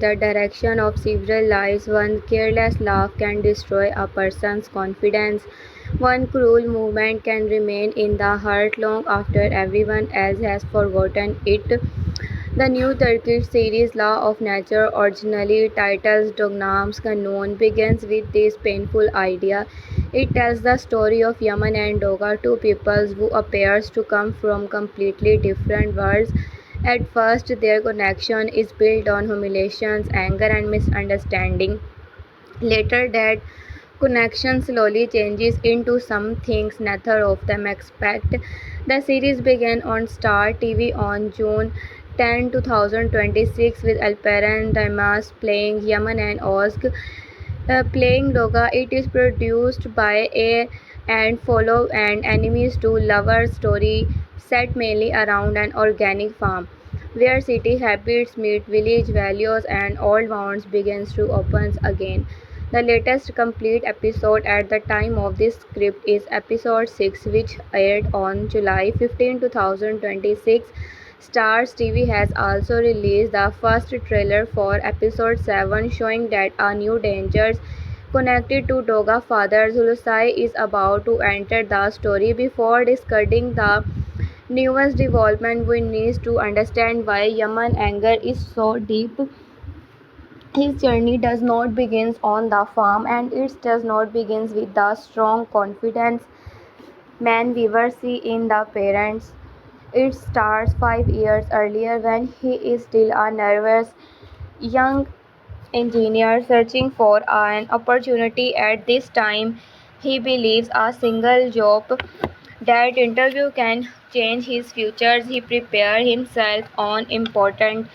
the direction of several lives. One careless laugh can destroy a person's confidence. One cruel movement can remain in the heart long after everyone else has forgotten it. The new Turkish series Law of Nature, originally titled Dogmam's Kanun, begins with this painful idea. It tells the story of Yaman and Doga, two peoples who appears to come from completely different worlds. At first, their connection is built on humiliations, anger, and misunderstanding. Later, that connection slowly changes into something neither of them expect. The series began on Star TV on June 10, 2026, with Alperen Dimas playing Yaman and Ozg playing Doga. It is produced by A and follow an enemies to lovers story set mainly around an organic farm where city habits meet village values and old wounds begins to open again. The latest complete episode at the time of this script is episode 6, which aired on July 15, 2026. Stars TV has also released the first trailer for episode 7, showing that a new danger connected to Doga father Zulusai is about to enter the story. Before discussing the newest development, we need to understand why Yaman anger is so deep. His journey does not begin on the farm, and it does not begin with the strong confidence man we were see in the parents. It starts 5 years earlier when he is still a nervous young engineer searching for an opportunity. At this time, he believes a single job that interview can change his future. He prepares himself on important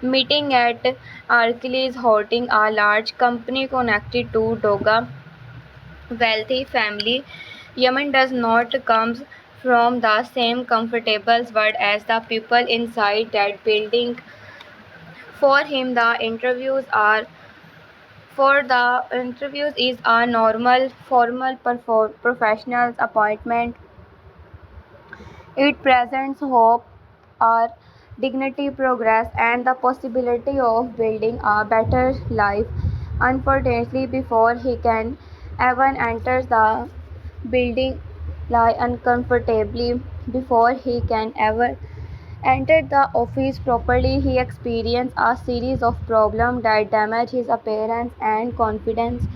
meeting at Archiles holding a large company connected to Doga wealthy family. Yemen does not come from the same comfortable world as the people inside that building. For him, the interviews is a normal, formal, professional appointment. It presents hope, our dignity, progress, and the possibility of building a better life. Unfortunately, before he can even enter the building, lie uncomfortably. Before he can ever enter the office properly, he experiences a series of problems that damage his appearance and confidence.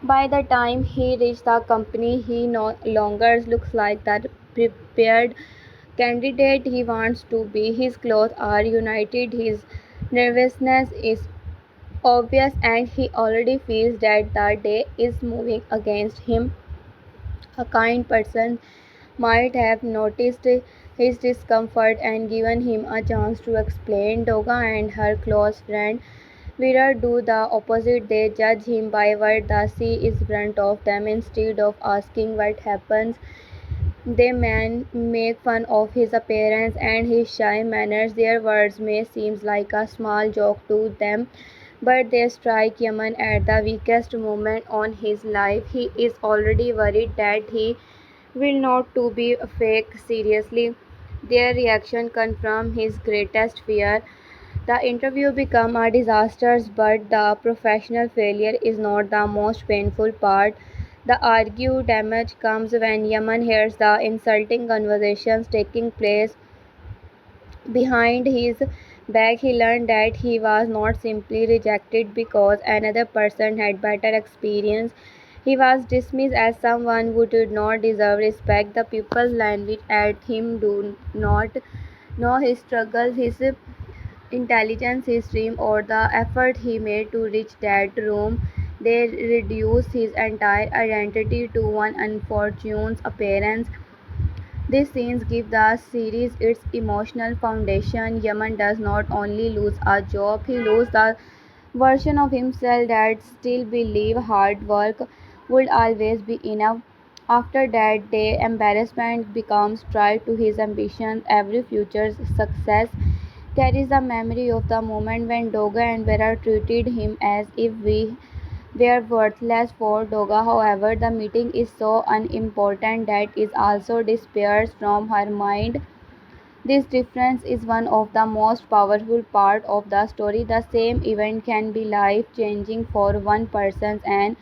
By the time he reaches the company, he no longer looks like the prepared candidate he wants to be. His clothes are united, his nervousness is obvious, and he already feels that the day is moving against him. A kind person might have noticed his discomfort and given him a chance to explain. Doga and her close friend Vera do the opposite. They judge him by what they see is in front of them instead of asking what happens. They make fun of his appearance and his shy manners. Their words may seem like a small joke to them, but they strike Yaman at the weakest moment on his life. He is already worried that he will not to be fake seriously. Their reaction confirms his greatest fear. The interview become a disaster, but the professional failure is not the most painful part. The argue damage comes when Yaman hears the insulting conversations taking place behind his back. He learned that he was not simply rejected because another person had better experience. He was dismissed as someone who did not deserve respect. The people language at him do not know his struggles, his intelligence, his dream, or the effort he made to reach that room. They reduce his entire identity to one unfortunate appearance. These scenes give the series its emotional foundation. Yaman does not only lose a job, he loses the version of himself that still believed hard work would always be enough. After that day, embarrassment becomes tied to his ambitions. Every future success carries the memory of the moment when Doga and Vera treated him as if we were worthless. For Doga, however, the meeting is so unimportant that it also disappears from her mind. This difference is one of the most powerful part of the story. The same event can be life-changing for one person and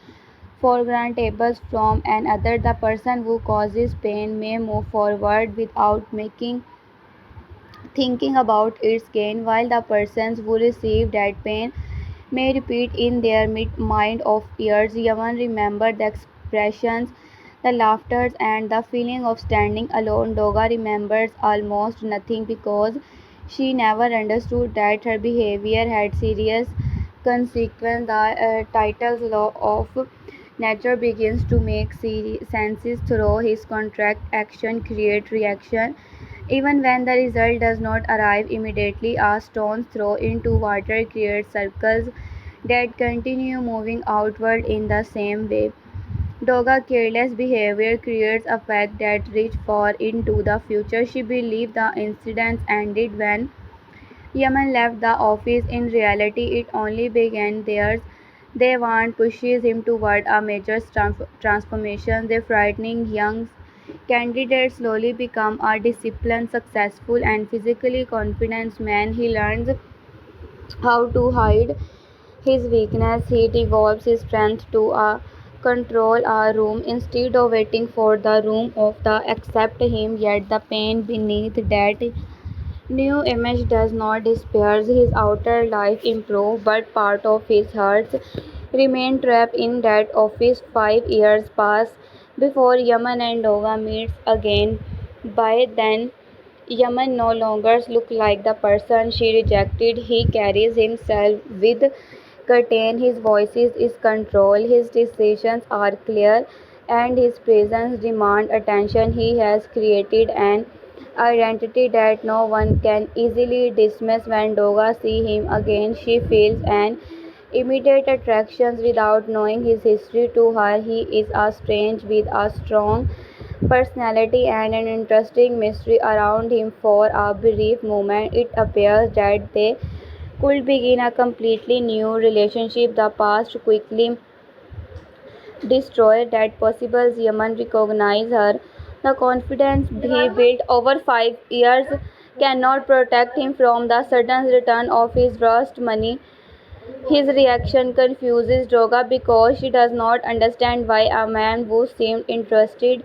forgettable from another. The person who causes pain may move forward without making thinking about its gain, while the persons who receive that pain may repeat in their mind of years. Yaman remembered the expressions, the laughter, and the feeling of standing alone. Doga remembers almost nothing because she never understood that her behavior had serious consequences. The title's law of nature begins to make sense through his contract action create reaction. Even when the result does not arrive immediately, a stone thrown into water creates circles that continue moving outward in the same way. Doga careless behavior creates a fact that reach far into the future. She believed the incidents ended when Yaman left the office. In reality, it only began there. They want pushes him toward a major transformation. The frightening young candidate slowly become a disciplined, successful, and physically confident man. He learns how to hide his weakness. He develops his strength to control a room instead of waiting for the room of the accept him. Yet the pain beneath that new image does not disappear. His outer life improves, but part of his heart remains trapped in that office. 5 years pass before Yaman and Doga meets again. By then, Yaman no longer looks like the person she rejected. He carries himself with curtain, his voice is controlled, his decisions are clear, and his presence demands attention. He has created an identity that no one can easily dismiss. When Doga sees him again, she feels an immediate attraction without knowing his history. To her, he is a strange with a strong personality and an interesting mystery around him. For a brief moment, it appears that they could begin a completely new relationship. The past quickly destroyed that possible. Yemen recognized her. The confidence he built over 5 years cannot protect him from the sudden return of his lost money. His reaction confuses Droga because she does not understand why a man who seemed interested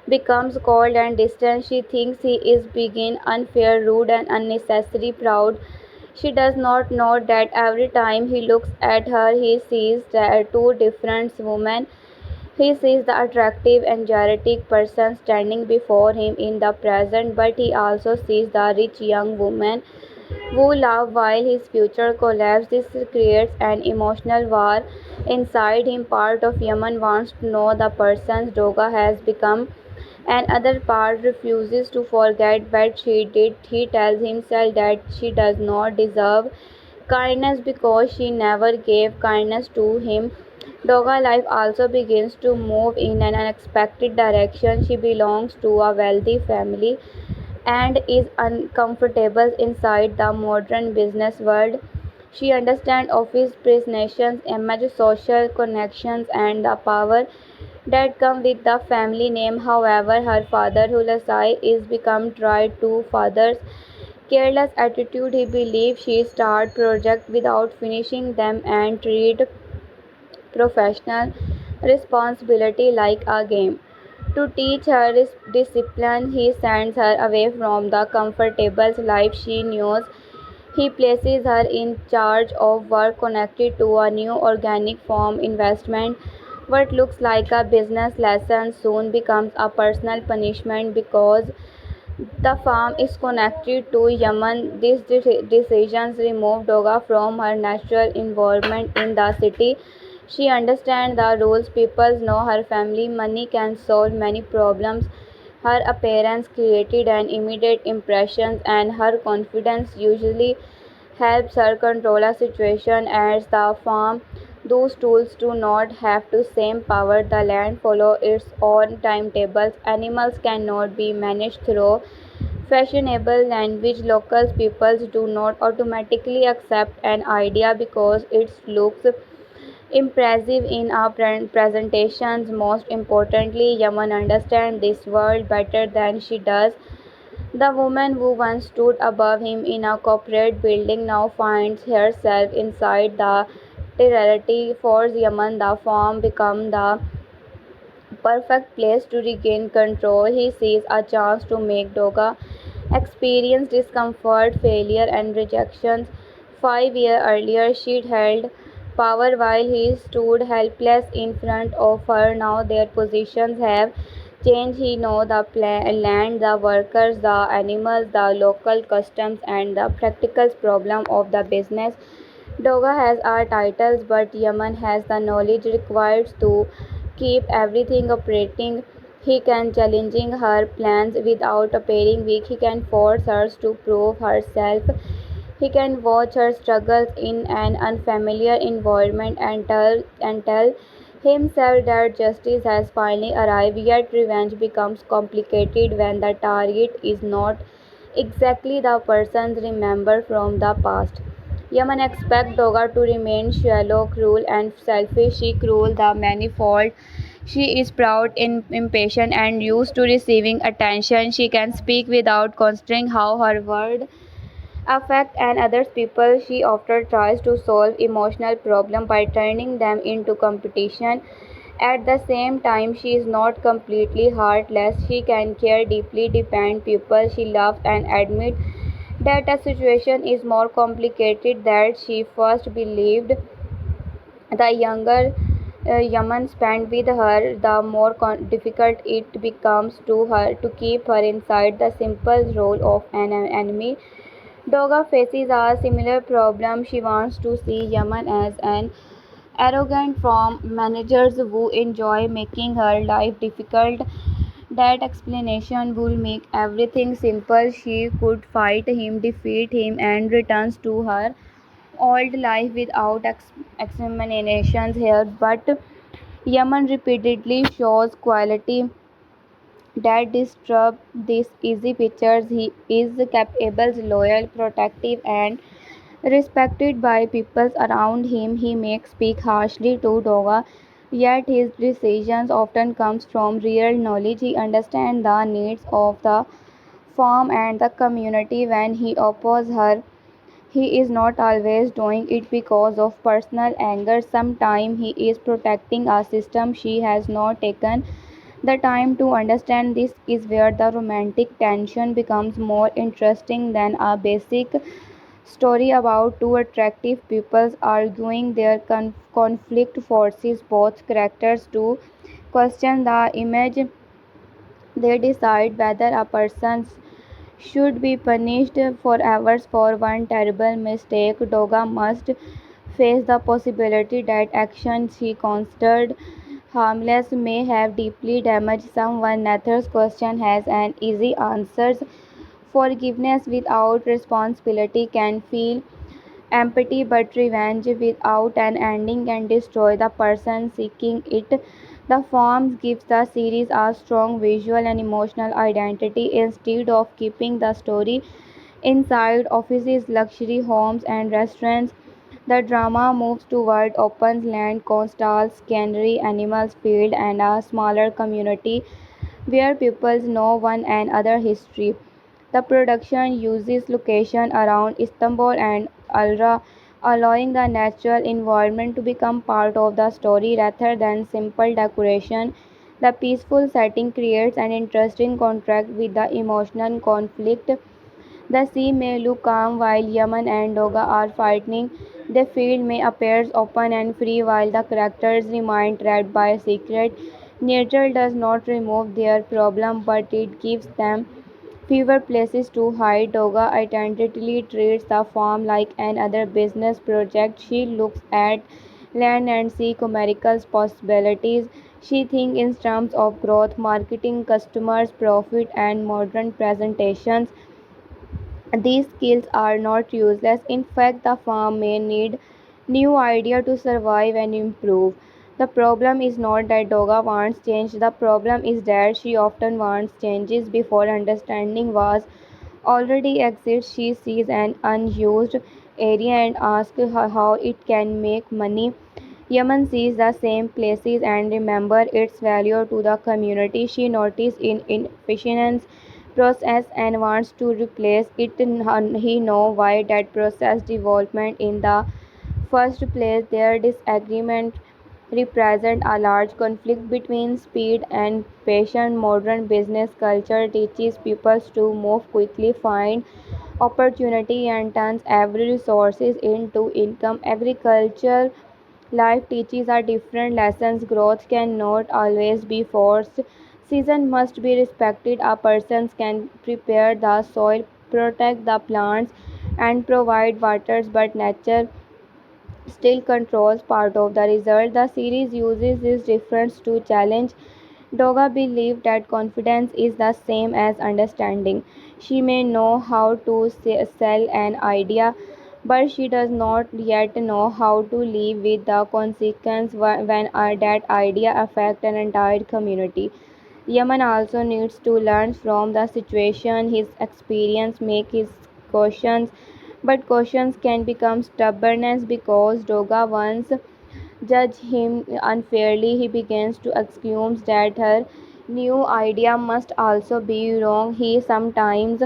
becomes cold and distant. She thinks he is being unfair, rude, and unnecessarily proud. She does not know that every time he looks at her, he sees two different women. He sees the attractive, energetic person standing before him in the present, but he also sees the rich young woman who laugh while his future collapses. This creates an emotional war inside him. Part of Yaman wants to know the person Doga has become. Another part refuses to forget what she did. He tells himself that she does not deserve kindness because she never gave kindness to him. Doga life also begins to move in an unexpected direction. She belongs to a wealthy family and is uncomfortable inside the modern business world. She understands office presentations, image, social connections, and the power that come with the family name. However, her father, Hulasai, is become tried to father's careless attitude. He believes she start project without finishing them and treat professional responsibility like a game. To teach her discipline, he sends her away from the comfortable life she knows. He places her in charge of work connected to a new organic farm investment. What looks like a business lesson soon becomes a personal punishment because the farm is connected to Yemen. These decisions remove Doga from her natural environment in the city. She understands the rules. People know her family money can solve many problems. Her appearance created an immediate impression, and her confidence usually helps her control a situation as the farm. Those tools do not have the same power. The land follows its own timetables. Animals cannot be managed through fashionable language. Local peoples do not automatically accept an idea because it looks impressive in our presentations. Most importantly, Yaman understands this world better than she does. The woman who once stood above him in a corporate building now finds herself inside the tyranny. For Yaman, the farm become the perfect place to regain control. He sees a chance to make Doga experience discomfort, failure, and rejections. 5 years earlier, she'd held power while he stood helpless in front of her. Now their positions have changed. He knows the land, the workers, the animals, the local customs, and the practical problem of the business. Doga has our titles, but Yaman has the knowledge required to keep everything operating. He can challenging her plans without appearing weak. He can force her to prove herself. He can watch her struggles in an unfamiliar environment and tell himself that justice has finally arrived. Yet revenge becomes complicated when the target is not exactly the person remembered from the past. Yaman expects Doga to remain shallow, cruel, and selfish. She cruel the manifold. She is proud, impatient, and used to receiving attention. She can speak without considering how her word affect and others people. She often tries to solve emotional problems by turning them into competition. At the same time, she is not completely heartless. She can care deeply, depend people she loves, and admit that a situation is more complicated than she first believed. The younger Yaman spent with her, the more difficult it becomes to her to keep her inside the simple role of an enemy. Doga faces a similar problem. She wants to see Yaman as an arrogant from managers who enjoy making her life difficult. That explanation will make everything simple. She could fight him, defeat him, and returns to her old life without examinations here. But Yaman repeatedly shows quality that disturb these easy pictures. He is capable, loyal, protective, and respected by people around him. He may speak harshly to Doga, yet his decisions often comes from real knowledge. He understands the needs of the farm and the community. When he opposes her, he is not always doing it because of personal anger. Sometimes he is protecting a system she has not taken the time to understand. This is where the romantic tension becomes more interesting than a basic story about two attractive peoples arguing. Their conflict forces both characters to question the image they decide whether a person should be punished forever for one terrible mistake. Doga must face the possibility that actions she considered harmless may have deeply damaged someone. Nathan's question has an easy answer. Forgiveness without responsibility can feel empty, but revenge without an ending can destroy the person seeking it. The forms gives the series a strong visual and emotional identity. Instead of keeping the story inside offices, luxury homes, and restaurants, the drama moves toward open land, coastal scenery, animals, field, and a smaller community where people know one another history. The production uses location around Istanbul and Alra, allowing the natural environment to become part of the story rather than simple decoration. The peaceful setting creates an interesting contrast with the emotional conflict. The sea may look calm while Yaman and Doga are fighting. The field may appear open and free while the characters remain trapped by a secret. Nature does not remove their problem, but it gives them fewer places to hide. Doga attentively treats the farm like another business project. She looks at land and sees commercial possibilities. She thinks in terms of growth, marketing, customers, profit, and modern presentations. These skills are not useless. In fact, the farm may need new ideas to survive and improve. The problem is not that Doga wants change. The problem is that she often wants changes before understanding was already exists. She sees an unused area and asks how it can make money. Yemen sees the same places and remember its value to the community. She notices in inefficiency process and wants to replace it. He know why that process development in the first place. Their disagreement represent a large conflict between speed and patience. Modern business culture teaches people to move quickly, find opportunity, and turns every resources into income. Agriculture life teaches are different lessons. Growth cannot always be forced. Season must be respected. A person can prepare the soil, protect the plants, and provide waters, but nature still controls part of the result. The series uses this difference to challenge. Doga believes that confidence is the same as understanding. She may know how to sell an idea, but she does not yet know how to live with the consequence when that idea affects an entire community. Yaman also needs to learn from the situation. His experience make his questions, but questions can become stubbornness because Doga once judged him unfairly. He begins to assume that her new idea must also be wrong. He sometimes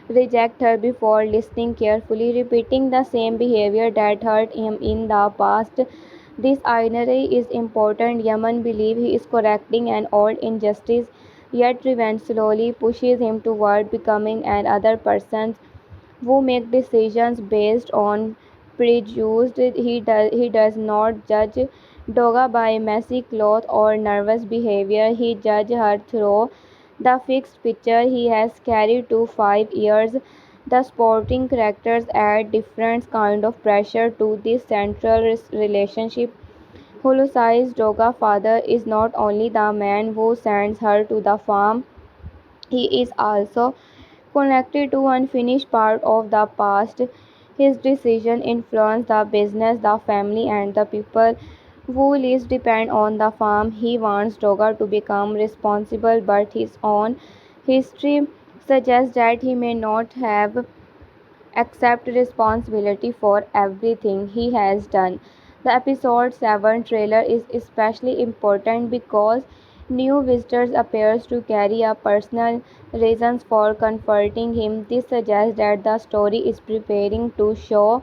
rejects her before listening carefully, repeating the same behavior that hurt him in the past. This irony is important. Yaman believes he is correcting an old injustice, yet revenge slowly pushes him toward becoming another person who make decisions based on prejudice. He does not judge Doga by messy clothes or nervous behavior. He judges her through the fixed picture he has carried to 5 years. The sporting characters add different kind of pressure to this central relationship. Hulusai's Doga father is not only the man who sends her to the farm, he is also connected to unfinished part of the past. His decision influence the business, the family, and the people who least depend on the farm. He wants Doga to become responsible, but his own history suggests that he may not have accept responsibility for everything he has done. The episode 7 trailer is especially important because new visitors appears to carry a personal reasons for comforting him. This suggests that the story is preparing to show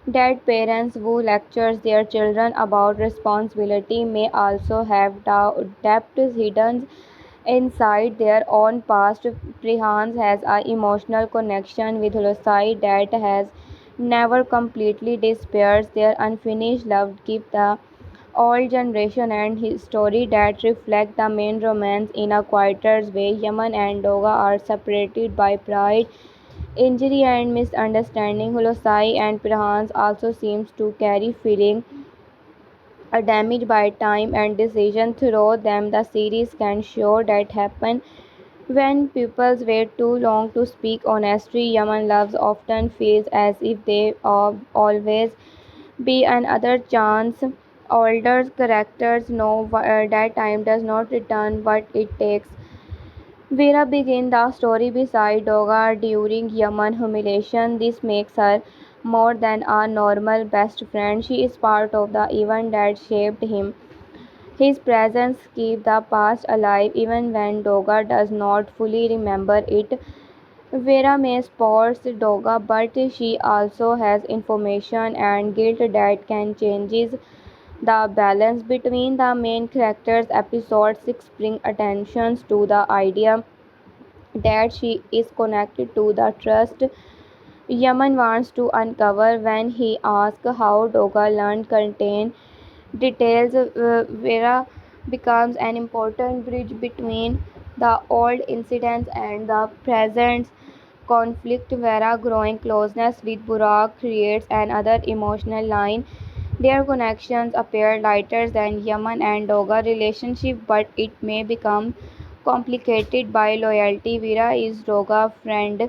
that parents who lectures their children about responsibility may also have depths hidden inside their own past. Prihans has an emotional connection with Losai that has never completely disappears. Their unfinished love gives the old generation and his story that reflect the main romance in a quieter way. Yaman and Doga are separated by pride, injury, and misunderstanding. Hulosai and Prahans also seems to carry feeling are damaged by time and decision. Through them, the series can show that happen when people wait too long to speak honestly. Yaman loves often feels as if they always be another chance. Older characters know that time does not return what it takes. Vera begins the story beside Doga during Yaman humiliation. This makes her more than a normal best friend. She is part of the event that shaped him. His presence keeps the past alive even when Doga does not fully remember it. Vera may supports Doga, but she also has information and guilt that can change the balance between the main characters. Episode 6 brings attention to the idea that she is connected to the trust Yaman wants to uncover. When he asks how Doga learned contain details, Vera becomes an important bridge between the old incidents and the present conflict. Vera growing closeness with Burak creates another emotional line. Their connections appear lighter than Yaman and Doga relationship, but it may become complicated by loyalty. Vera is Doga friend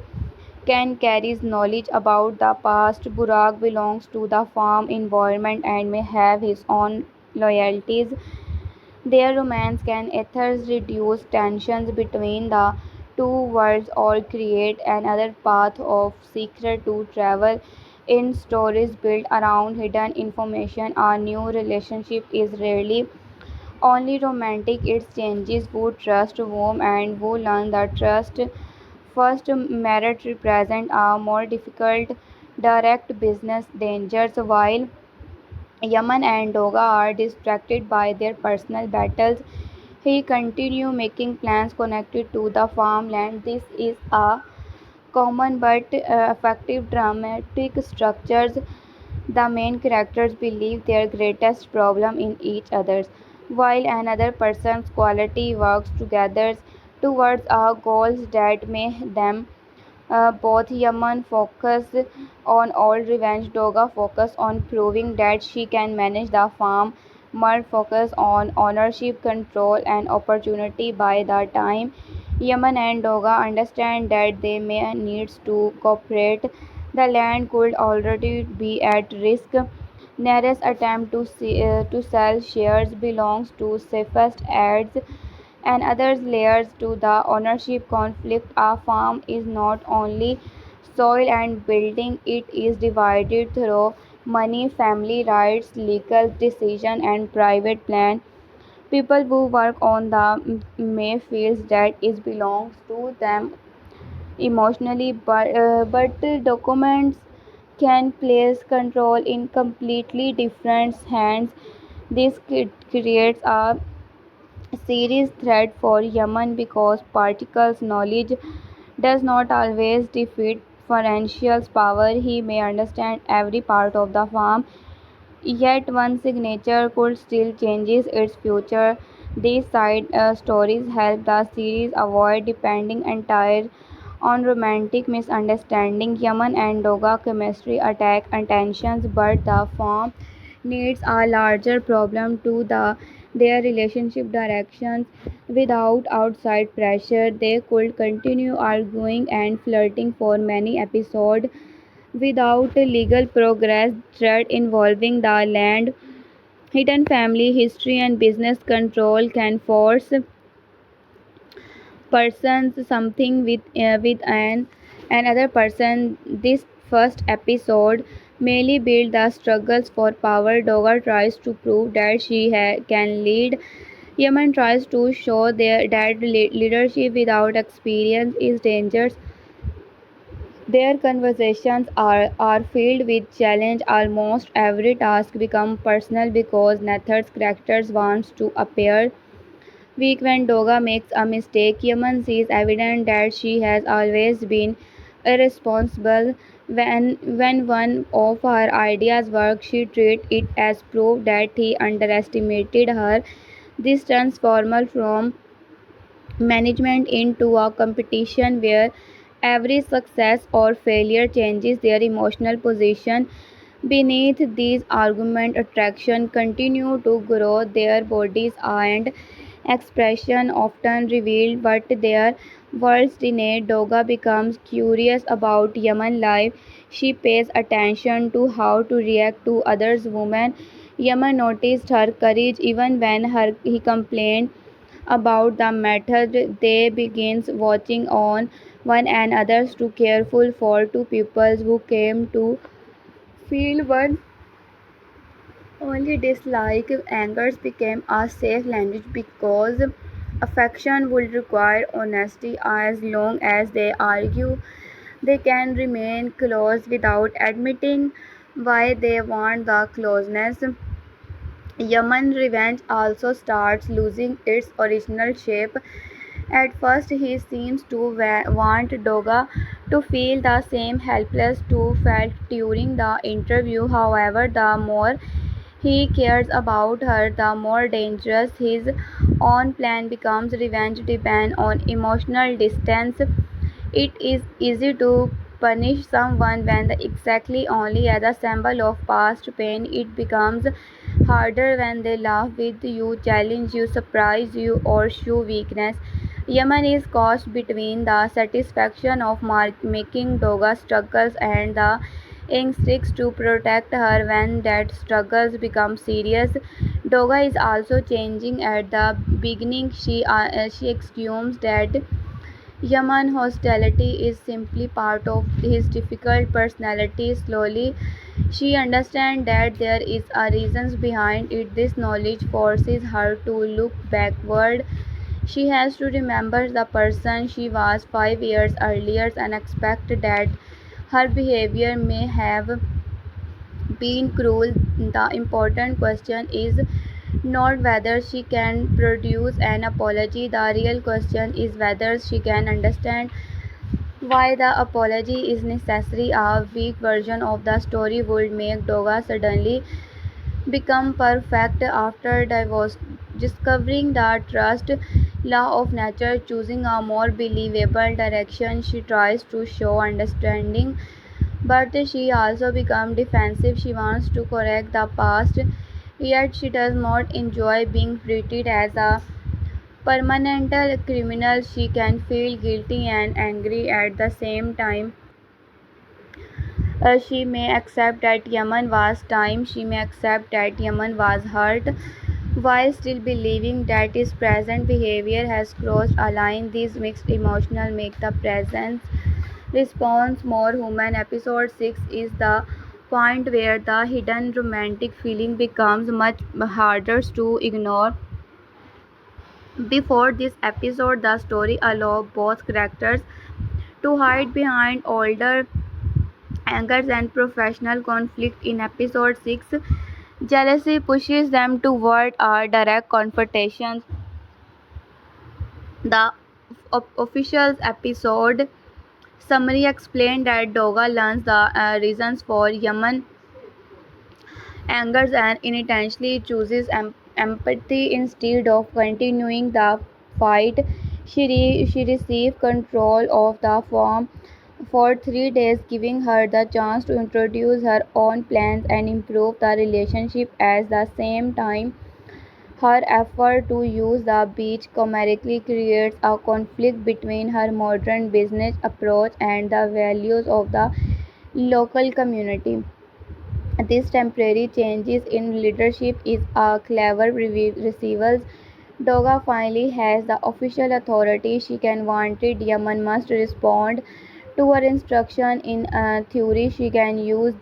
can carries knowledge about the past. Burak belongs to the farm environment and may have his own loyalties. Their romance can either reduce tensions between the two worlds or create another path of secret to travel. In stories built around hidden information, a new relationship is rarely only romantic. It changes who trust whom and who learn the trust First, merit represent a more difficult direct business dangers, while Yaman and Doga are distracted by their personal battles. He continues making plans connected to the farmland. This is a common but effective dramatic structures. The main characters believe their greatest problem in each other, while another person's quality works together towards a goals that may them both Yaman focus on old revenge, Doga focus on proving that she can manage the farm, Mud focus on ownership, control, and opportunity. By the time Yaman and Doga understand that they may need to cooperate, the land could already be at risk. Nearest attempt to sell shares belongs to safest ads and other layers to the ownership conflict. A farm is not only soil and building, it is divided through money, family rights, legal decision, and private plan. People who work on the may feels that it belongs to them emotionally, but the documents can place control in completely different hands. This creates a serious threat for Yemen because particles knowledge does not always defeat financial power. He may understand every part of the farm, yet one signature could still changes its future. These side stories help the series avoid depending entirely on romantic misunderstanding. Yaman and Doga chemistry attack attentions, but the farm needs a larger problem to their relationship directions. Without outside pressure, they could continue arguing and flirting for many episodes without legal progress. Threat involving the land, hidden family history, and business control can force persons something with another person. This first episode mainly build the struggles for power. Doga tries to prove that she can lead. Yemen tries to show that leadership without experience is dangerous. Their conversations are filled with challenge. Almost every task becomes personal because Nathan's characters wants to appear weak. When Doga makes a mistake, Yaman sees evidence that she has always been irresponsible. When one of her ideas works, she treats it as proof that he underestimated her. This transforms from management into a competition where every success or failure changes their emotional position. Beneath these arguments, attraction continue to grow. Their bodies and expression often revealed what their worlds deny. Doga becomes curious about Yaman life. She pays attention to how to react to others women. Yaman noticed her courage even when he complained about the method. They begins watching on one another too careful for two people who came to feel one only dislike. Angers became a safe language because affection would require honesty. As long as they argue, they can remain close without admitting why they want the closeness. Yaman revenge also starts losing its original shape. At first, he seems to want Doga to feel the same helpless to felt during the interview. However, the more he cares about her, the more dangerous his own plan becomes. Revenge depends on emotional distance. It is easy to punish someone when the exactly only as a symbol of past pain. It becomes harder when they laugh with you, challenge you, surprise you, or show weakness. Yemen is caught between the satisfaction of making Doga struggles and the instincts to protect her. When that struggles become serious, Doga is also changing. At the beginning, she assumes that Yaman hostility is simply part of his difficult personality. Slowly, she understands that there is a reason behind it. This knowledge forces her to look backward. She has to remember the person she was 5 years earlier and expect that her behavior may have been cruel. The important question is not whether she can produce an apology. The real question is whether she can understand why the apology is necessary. A weak version of the story would make Doga suddenly become perfect after divorce, discovering the trust law of nature, choosing a more believable direction. She tries to show understanding, but she also becomes defensive. She wants to correct the past, yet she does not enjoy being treated as a permanent criminal. She can feel guilty and angry at the same time. She may accept that Yemen was time, she may accept that Yemen was hurt, while still believing that his present behavior has crossed a line. These mixed emotions make the present response more human. Episode 6 is the point where the hidden romantic feeling becomes much harder to ignore. Before this episode, the story allowed both characters to hide behind older angers and professional conflict. In episode 6, jealousy pushes them toward a direct confrontation. The official episode summary explained that Doga learns the reasons for Yemen angers and unintentionally chooses empathy instead of continuing the fight. She received control of the farm for 3 days, giving her the chance to introduce her own plans and improve the relationship. At the same time, her effort to use the beach commercially creates a conflict between her modern business approach and the values of the local community. These temporary changes in leadership is a clever reversal. Doga finally has the official authority. She can wanted Yemen must respond to her instruction. In theory, she can use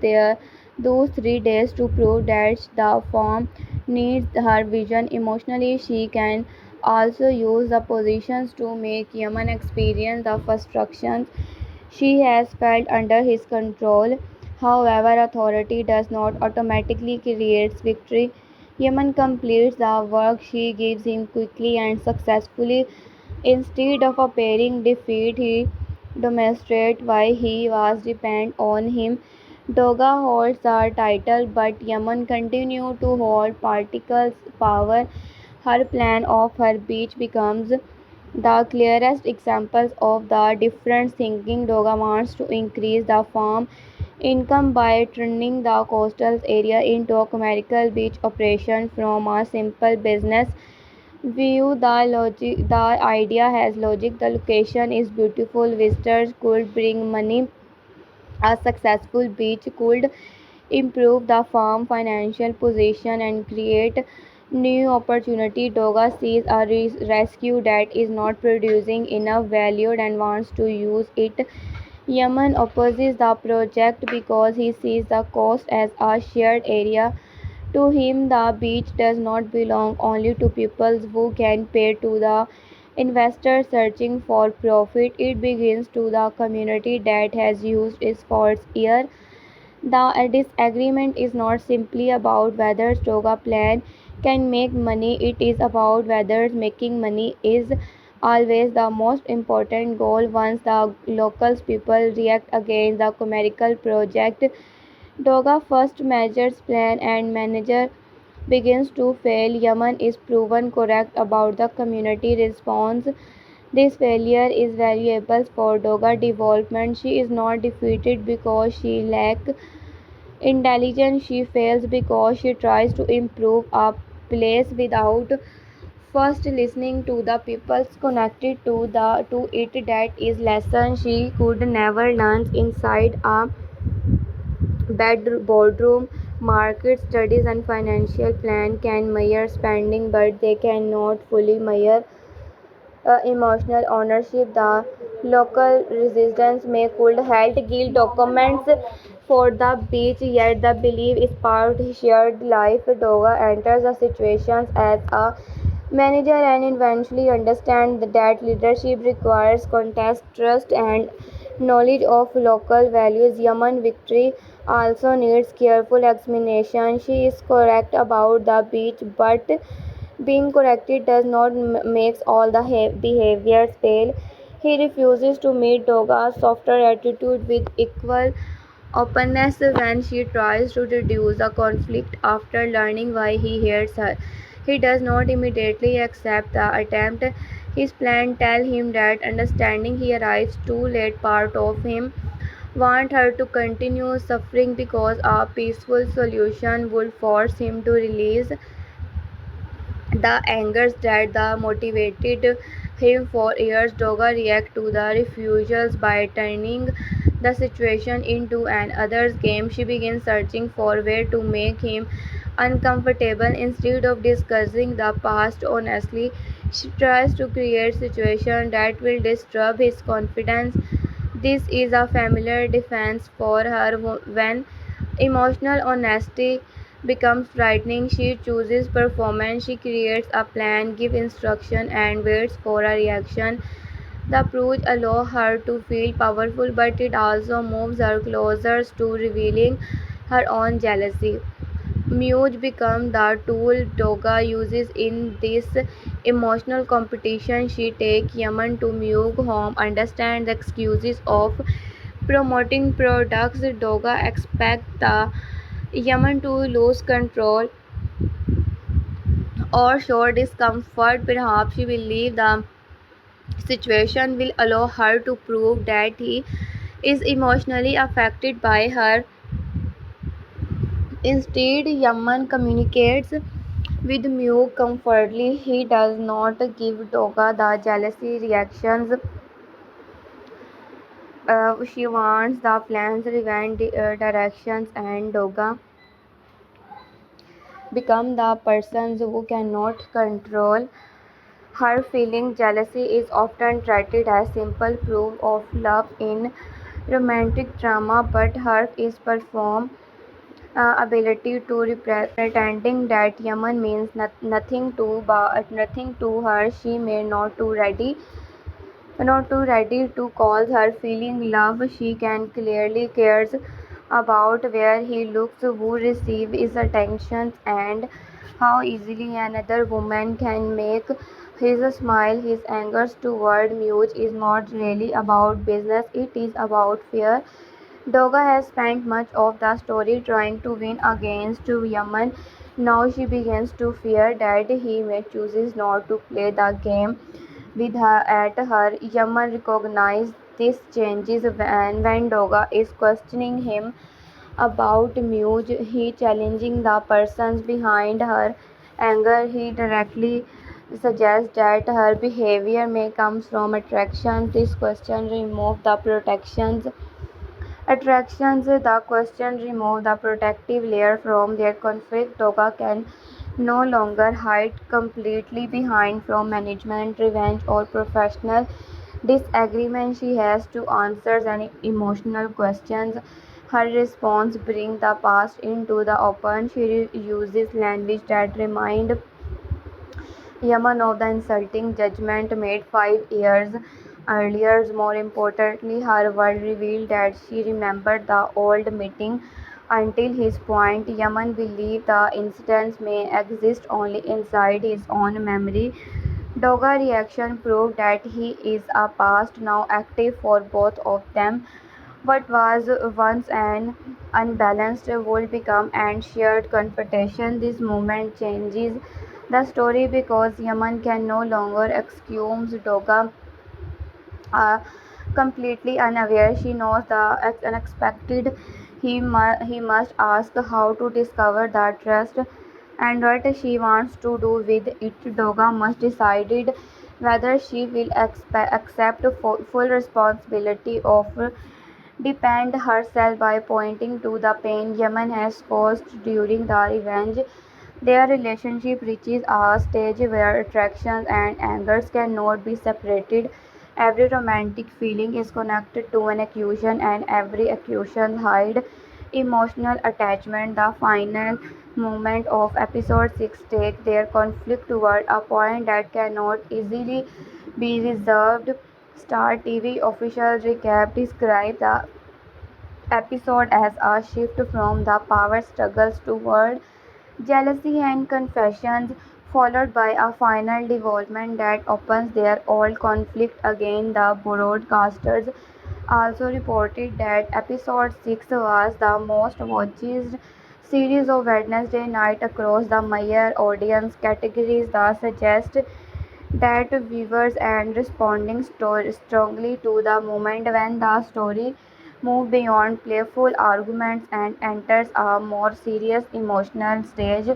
those 3 days to prove that the firm needs her vision. Emotionally, she can also use the positions to make Yemen experience the frustrations she has felt under his control. However, authority does not automatically create victory. Yemen completes the work she gives him quickly and successfully. Instead of appearing defeat, he demonstrates why he was depend on him. Doga holds the title, but Yemen continues to hold political power. Her plan of her beach becomes the clearest examples of the different thinking. Doga wants to increase the farm income by turning the coastal area into a commercial beach operation from a simple business view. The idea has logic. The location is beautiful. Visitors could bring money. A successful beach could improve the farm financial position and create new opportunity. Doga sees a rescue that is not producing enough value and wants to use it. Yemen opposes the project because he sees the coast as a shared area. To him, the beach does not belong only to people who can pay to the investor searching for profit. It begins to the community that has used it for years. The disagreement is not simply about whether Stoga plan can make money, it is about whether making money is always the most important goal. Once the local people react against the commercial project, Doga first measures plan and manager begins to fail. Yemen is proven correct about the community response. This failure is valuable for Doga development. She is not defeated because she lacks intelligence. She fails because she tries to improve a place without first listening to the people connected to it. That is lesson she could never learn inside a boardroom. Market studies and financial plan can measure spending, but they cannot fully measure emotional ownership. The local resistance may could hold guild documents for the beach, yet the belief is part shared life. Doga enters the situations as a manager and eventually understand that leadership requires context, trust, and knowledge of local values. Yaman victory also needs careful examination. She is correct about the beach, but being corrected does not makes all the behaviors fail. He refuses to meet Doga's softer attitude with equal openness when she tries to reduce the conflict after learning why he hates her. He does not immediately accept the attempt. His plan tells him that understanding he arrives too late. Part of him want her to continue suffering because a peaceful solution would force him to release the angers that the motivated him for years. Doga reacted to the refusals by turning the situation into an other's game. She began searching for way to make him uncomfortable instead of discussing the past honestly. She tries to create situations that will disturb his confidence. This is a familiar defense for her when emotional honesty becomes frightening. She chooses performance. She creates a plan, gives instruction, and waits for a reaction. The approach allows her to feel powerful, but it also moves her closer to revealing her own jealousy. Muse becomes the tool Doga uses in this emotional competition. She takes Yaman to Muse home, understands the excuses of promoting products. Doga expects the Yaman to lose control or show discomfort. Perhaps she believes the situation will allow her to prove that he is emotionally affected by her. Instead, Yaman communicates with Mew comfortably. He does not give Doga the jealousy reactions she wants, the plans, revenge directions, and Doga become the persons who cannot control her feeling. Jealousy is often treated as simple proof of love in romantic drama, but her is performed ability to pretending that Yaman means nothing to nothing to her. She may not too ready to call her feeling love. She can clearly cares about where he looks, who receives his attention, and how easily another woman can make his smile. His anger toward Muse is not really about business, it is about fear. Doga has spent much of the story trying to win against Yaman. Now she begins to fear that he may choose not to play the game with her at her. Yaman recognizes these changes when Doga is questioning him about Muse. He challenging the persons behind her anger. He directly suggests that her behavior may come from attraction. This question remove the protections attractions. The question remove the protective layer from their conflict. Doga can no longer hide completely behind from management, revenge, or professional disagreement. She has to answer any emotional questions. Her response bring the past into the open. She uses language that remind Yaman of the insulting judgment made 5 years earlier. More importantly, her word revealed that she remembered the old meeting until his point. Yaman believed the incidents may exist only inside his own memory. Doga reaction proved that he is a past now active for both of them. What was once an unbalanced will become an shared confrontation. This moment changes the story because Yaman can no longer excuse Doga uh, completely unaware. She knows the unexpected. He must ask how to discover the trust and what she wants to do with it. Doga must decide whether she will accept full responsibility of depend herself by pointing to the pain Yemen has caused during the revenge. Their relationship reaches a stage where attractions and angers cannot be separated. Every romantic feeling is connected to an accusation, and every accusation hides emotional attachment. The final moment of episode 6 take their conflict toward a point that cannot easily be resolved. Star TV official recap described the episode as a shift from the power struggles toward jealousy and confessions, followed by a final development that opens their old conflict again. The broadcasters also reported that episode 6 was the most watched series of Wednesday night across the major audience categories that suggest that viewers and responding strongly to the moment when the story moves beyond playful arguments and enters a more serious emotional stage.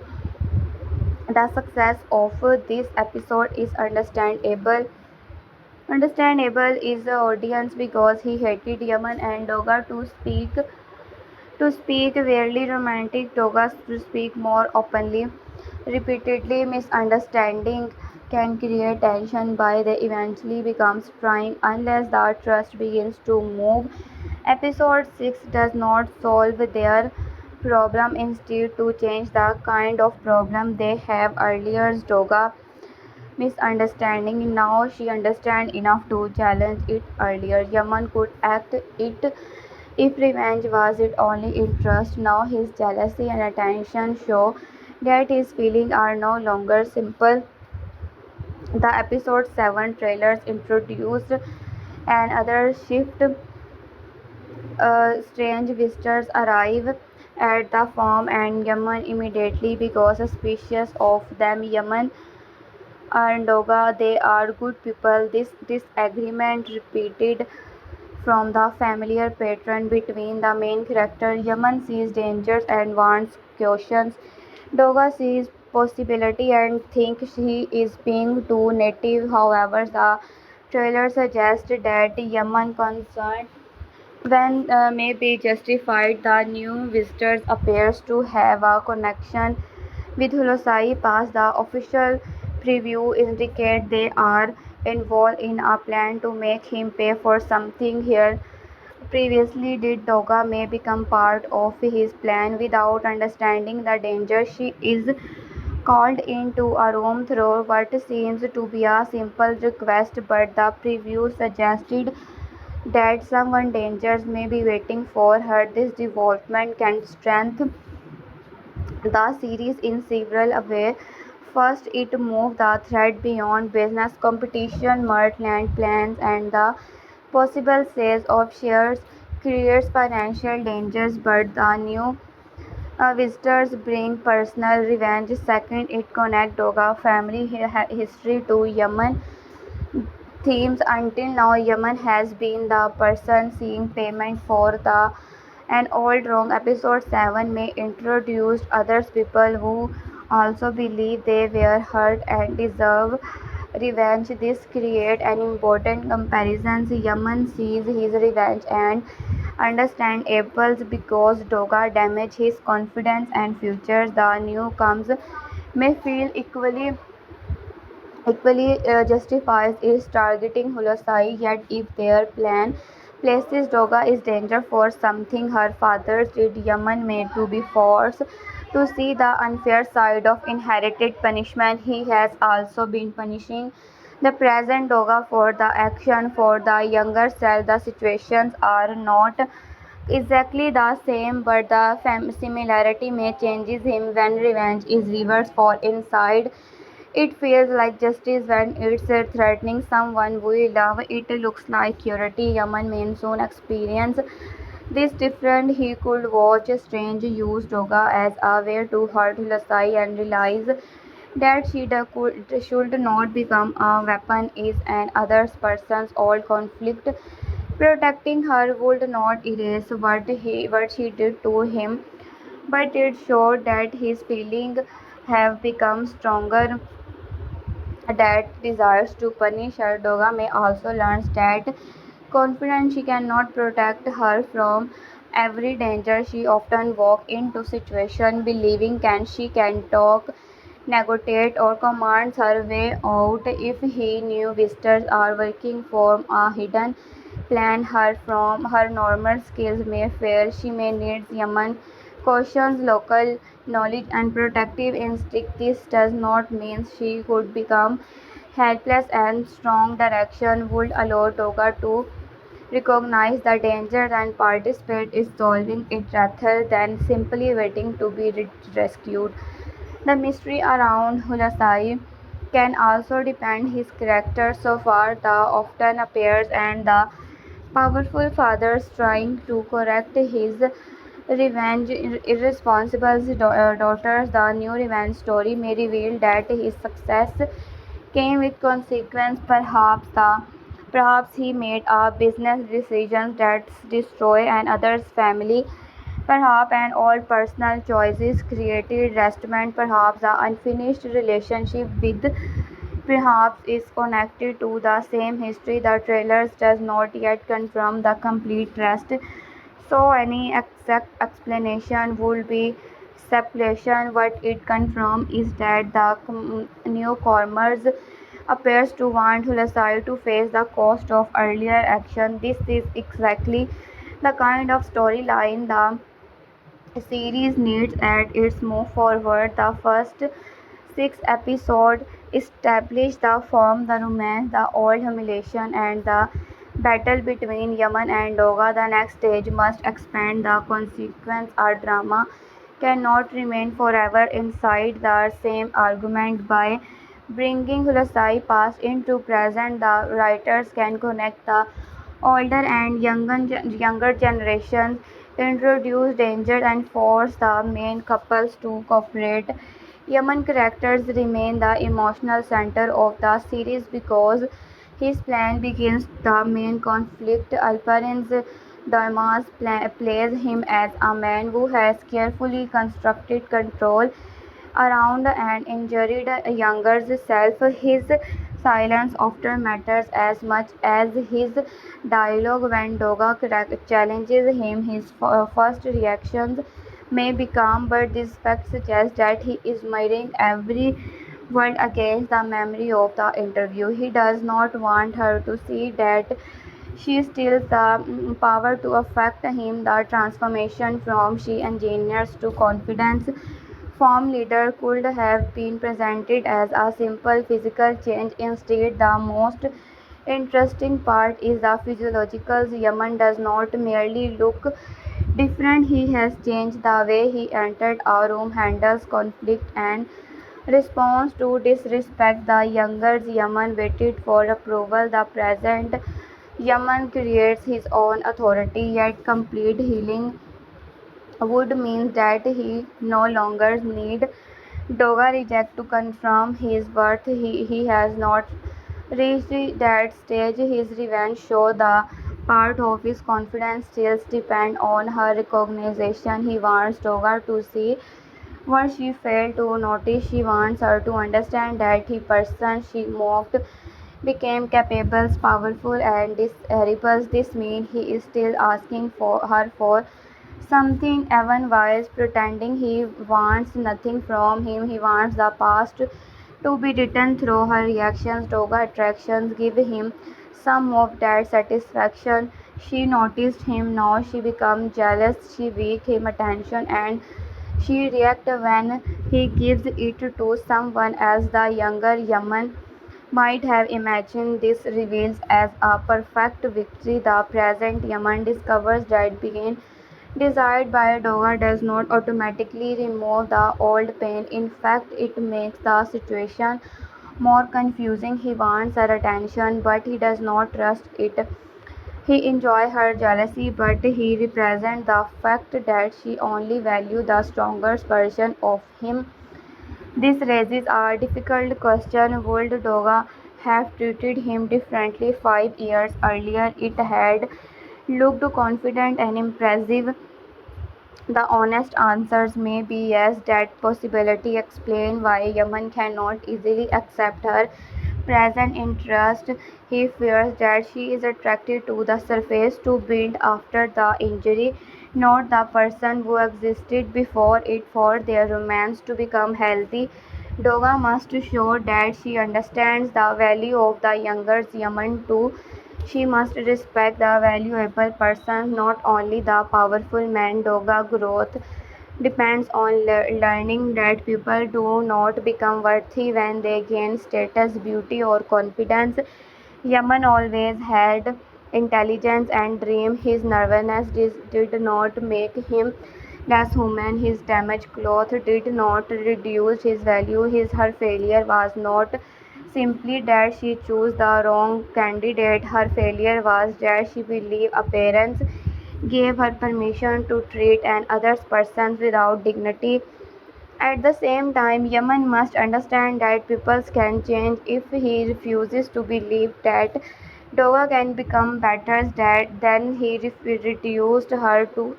The success of this episode is understandable is the audience because he hated Yaman and Doga to speak weirdly romantic, Doga to speak more openly. Repeatedly misunderstanding can create tension by they eventually becomes trying unless the trust begins to move. Episode 6 does not solve their problem, instead to change the kind of problem they have earlier. Doga misunderstanding. Now she understands enough to challenge it earlier. Yaman could act it if revenge was its only interest. Now his jealousy and attention show that his feelings are no longer simple. The episode 7 trailers introduced another shift. Strange visitors arrive at the farm and Yaman immediately becomes suspicious of them. Yaman and Doga, they are good people. This disagreement repeated from the familiar pattern between the main character. Yaman sees dangers and wants cautions. Doga sees possibility and thinks he is being too native. However, the trailer suggests that Yaman's concern when may be justified. The new visitors appears to have a connection with Hulosai past. The official preview indicate they are involved in a plan to make him pay for something here. Previously, did Doga may become part of his plan without understanding the danger. She is called into a room through what seems to be a simple request, but the preview suggested that someone dangerous may be waiting for her. This development can strengthen the series in several ways. First, it moved the thread beyond business competition, merged land plans, and the possible sales of shares creates financial dangers, but the new visitors bring personal revenge. Second, it connects Doga family history to Yemen themes. Until now, Yemen has been the person seeing payment for the an old wrong. Episode 7 may introduce others people who also believe they were hurt and deserve revenge. This creates an important comparison. Yemen sees his revenge and understand Apple's because Doga damaged his confidence and future. The newcomers may feel equally justifies its targeting Hulosai, yet if their plan places Doga is danger for something her father did, Yaman may to be forced to see the unfair side of inherited punishment. He has also been punishing the present Doga for the action for the younger self. The situations are not exactly the same, but the similarity may changes him when revenge is reversed for inside. It feels like justice when it's threatening someone we love. It looks like purity. Yaman may soon experience this different. He could watch a strange use Doga as a way to hurt Lasai and realize that should not become a weapon is an other person's old conflict. Protecting her would not erase what she did to him, but it showed that his feelings have become stronger. That desires to punish her. Doga may also learn that confident she cannot protect her from every danger. She often walks into situations believing can she can talk, negotiate or commands her way out. If he knew visitors are working for a hidden plan her from her normal skills may fail. She may need Yaman cautions local knowledge, and protective instinct. This does not mean she would become helpless, and strong direction would allow Toga to recognize the danger and participate in solving it rather than simply waiting to be rescued. The mystery around Hulasai can also depend his character. So far, the often appears and the powerful fathers trying to correct his revenge irresponsible daughters. The new revenge story may reveal that his success came with consequence. Perhaps he made a business decision that destroy an other's family. Perhaps an old personal choices created resentment. Perhaps the unfinished relationship with perhaps is connected to the same history. The trailers does not yet confirm the complete rest, so any exact explanation would be speculation. What it confirms is that the newcomers appears to want Hulasai to face the cost of earlier action. This is exactly the kind of storyline the series needs at its move forward. The first six episodes establish the form, the romance, the old humiliation, and the battle between Yaman and Doga. The next stage must expand the consequence. Our drama cannot remain forever inside the same argument. By bringing Hulasai past into present, the writers can connect the older and younger generations, introduce danger, and force the main couples to cooperate. Yaman characters remain the emotional center of the series because his plan begins the main conflict. Alparin's Damas plays him as a man who has carefully constructed control around an injured younger self. His silence often matters as much as his dialogue. When Doga challenges him, his first reactions may be calm, but this fact suggests that he is mirroring every word against the memory of the interview. He does not want her to see that she still the power to affect him. The transformation from she engineers to confidence form leader could have been presented as a simple physical change. Instead, the most interesting part is the physiological. Yaman does not merely look different, he has changed. The way he entered a room, handles conflict, and responds to disrespect. The younger Yaman waited for approval. The present Yaman creates his own authority, yet complete healing would mean that he no longer need Doga reject to confirm his worth. He has not reached that stage. His revenge show the part of his confidence still depend on her recognition. He wants Doga to see what she failed to notice. She wants her to understand that the person she mocked became capable, powerful, and discernible. This means he is still asking for her for something even while pretending he wants nothing from him. He wants the past to be written through her reactions. Doga attractions give him some of that satisfaction. She noticed him now. She becomes jealous. She weak him attention, and she reacts when he gives it to someone else. The younger Yaman might have imagined this reveals as a perfect victory. The present Yaman discovers that being desired by Doga does not automatically remove the old pain. In fact, it makes the situation more confusing. He wants her attention, but he does not trust it. He enjoys her jealousy, but he represents the fact that she only values the stronger version of him. This raises a difficult question. Would Doga have treated him differently 5 years earlier? It had looked confident and impressive. The honest answers may be yes. That possibility explains why Yaman cannot easily accept her present interest. He fears that she is attracted to the surface to build after the injury, not the person who existed before it. For their romance to become healthy, Doga must show that she understands the value of the younger Yaman too. She must respect the valuable person, not only the powerful man. Doga growth depends on learning that people do not become worthy when they gain status, beauty, or confidence. Yaman always had intelligence and dream. His nervousness did not make him less human. His damaged cloth did not reduce his value. Her failure was not simply that she chose the wrong candidate. Her failure was that she believed appearance gave her permission to treat an other person without dignity. At the same time, Yaman must understand that people can change. If he refuses to believe that Doga can become better, then he reduced her to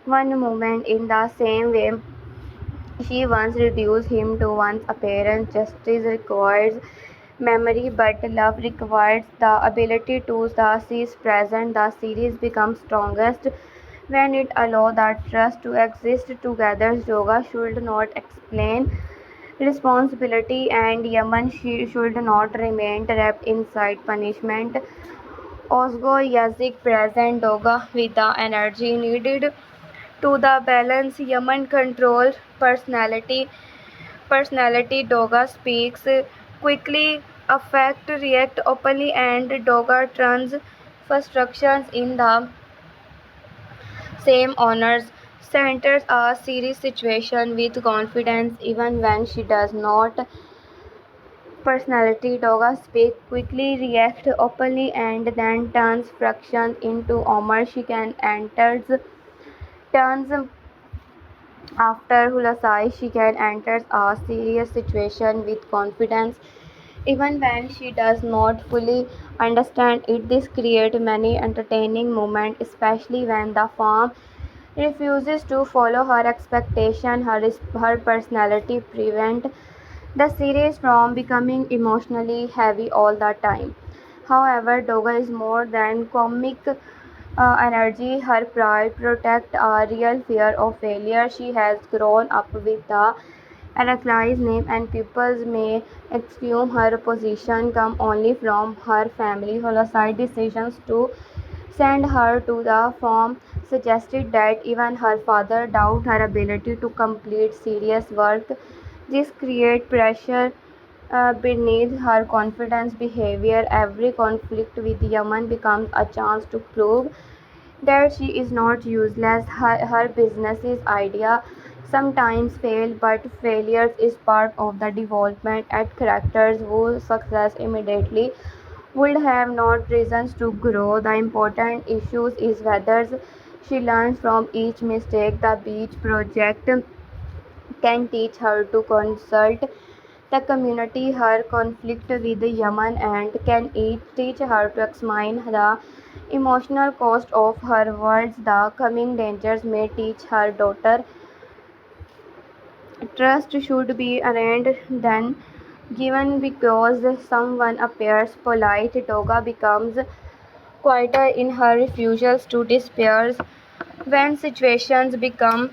one moment in the same way she once reduced him to one's appearance. Justice requires memory, but love requires the ability to see present. The series becomes strongest when it allows the trust to exist together. Yoga should not explain responsibility, and Yaman should not remain trapped inside punishment. Osgo Yazik present Doga with the energy needed to the balance. Yaman controls personality. Doga speaks quickly, affect react openly, and Doga turns frustrations in the same honors centers a serious situation with confidence even when she does not. Personality Doga speaks quickly, reacts openly, and then turns fractions into humor. She can enters turns after Hulasai. She can enter a serious situation with confidence even when she does not fully understand it. This creates many entertaining moments, especially when the farm refuses to follow her expectation. Her personality prevent the series from becoming emotionally heavy all the time. However, Doga is more than comic energy. Her pride protects a real fear of failure. She has grown up with the Arakli's name, and people may assume her position come only from her family. Holocide decisions to send her to the farm suggested that even her father doubted her ability to complete serious work. This creates pressure beneath her confidence behavior. Every conflict with Yaman becomes a chance to prove that she is not useless. Her business's idea sometimes fail, but failures is part of the development. At characters who success immediately would have not reasons to grow. The important issue is whether she learns from each mistake. The beach project can teach her to consult the community. Her conflict with Yaman and can teach her to examine the emotional cost of her words. The coming dangers may teach her daughter trust should be earned then given. Because someone appears polite, Doga becomes quieter in her refusals to despair. When situations become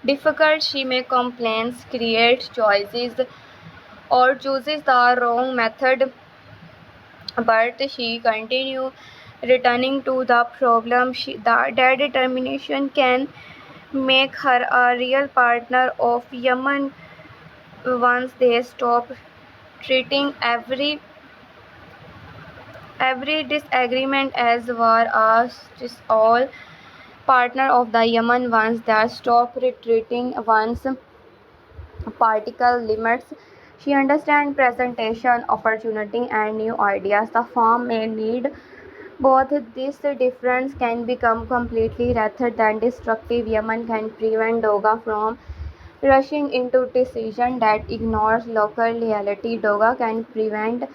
difficult, she may complain, create choices, or chooses the wrong method, but she continues returning to the problem. That determination can make her a real partner of Yaman once they stop treating every disagreement as war. As is all partner of the Yaman once they stop retreating once particle limits. She understands presentation, opportunity, and new ideas. The firm may need both. This difference can become completely rather than destructive. Yemen can prevent Doga from rushing into decision that ignores local reality. Doga can prevent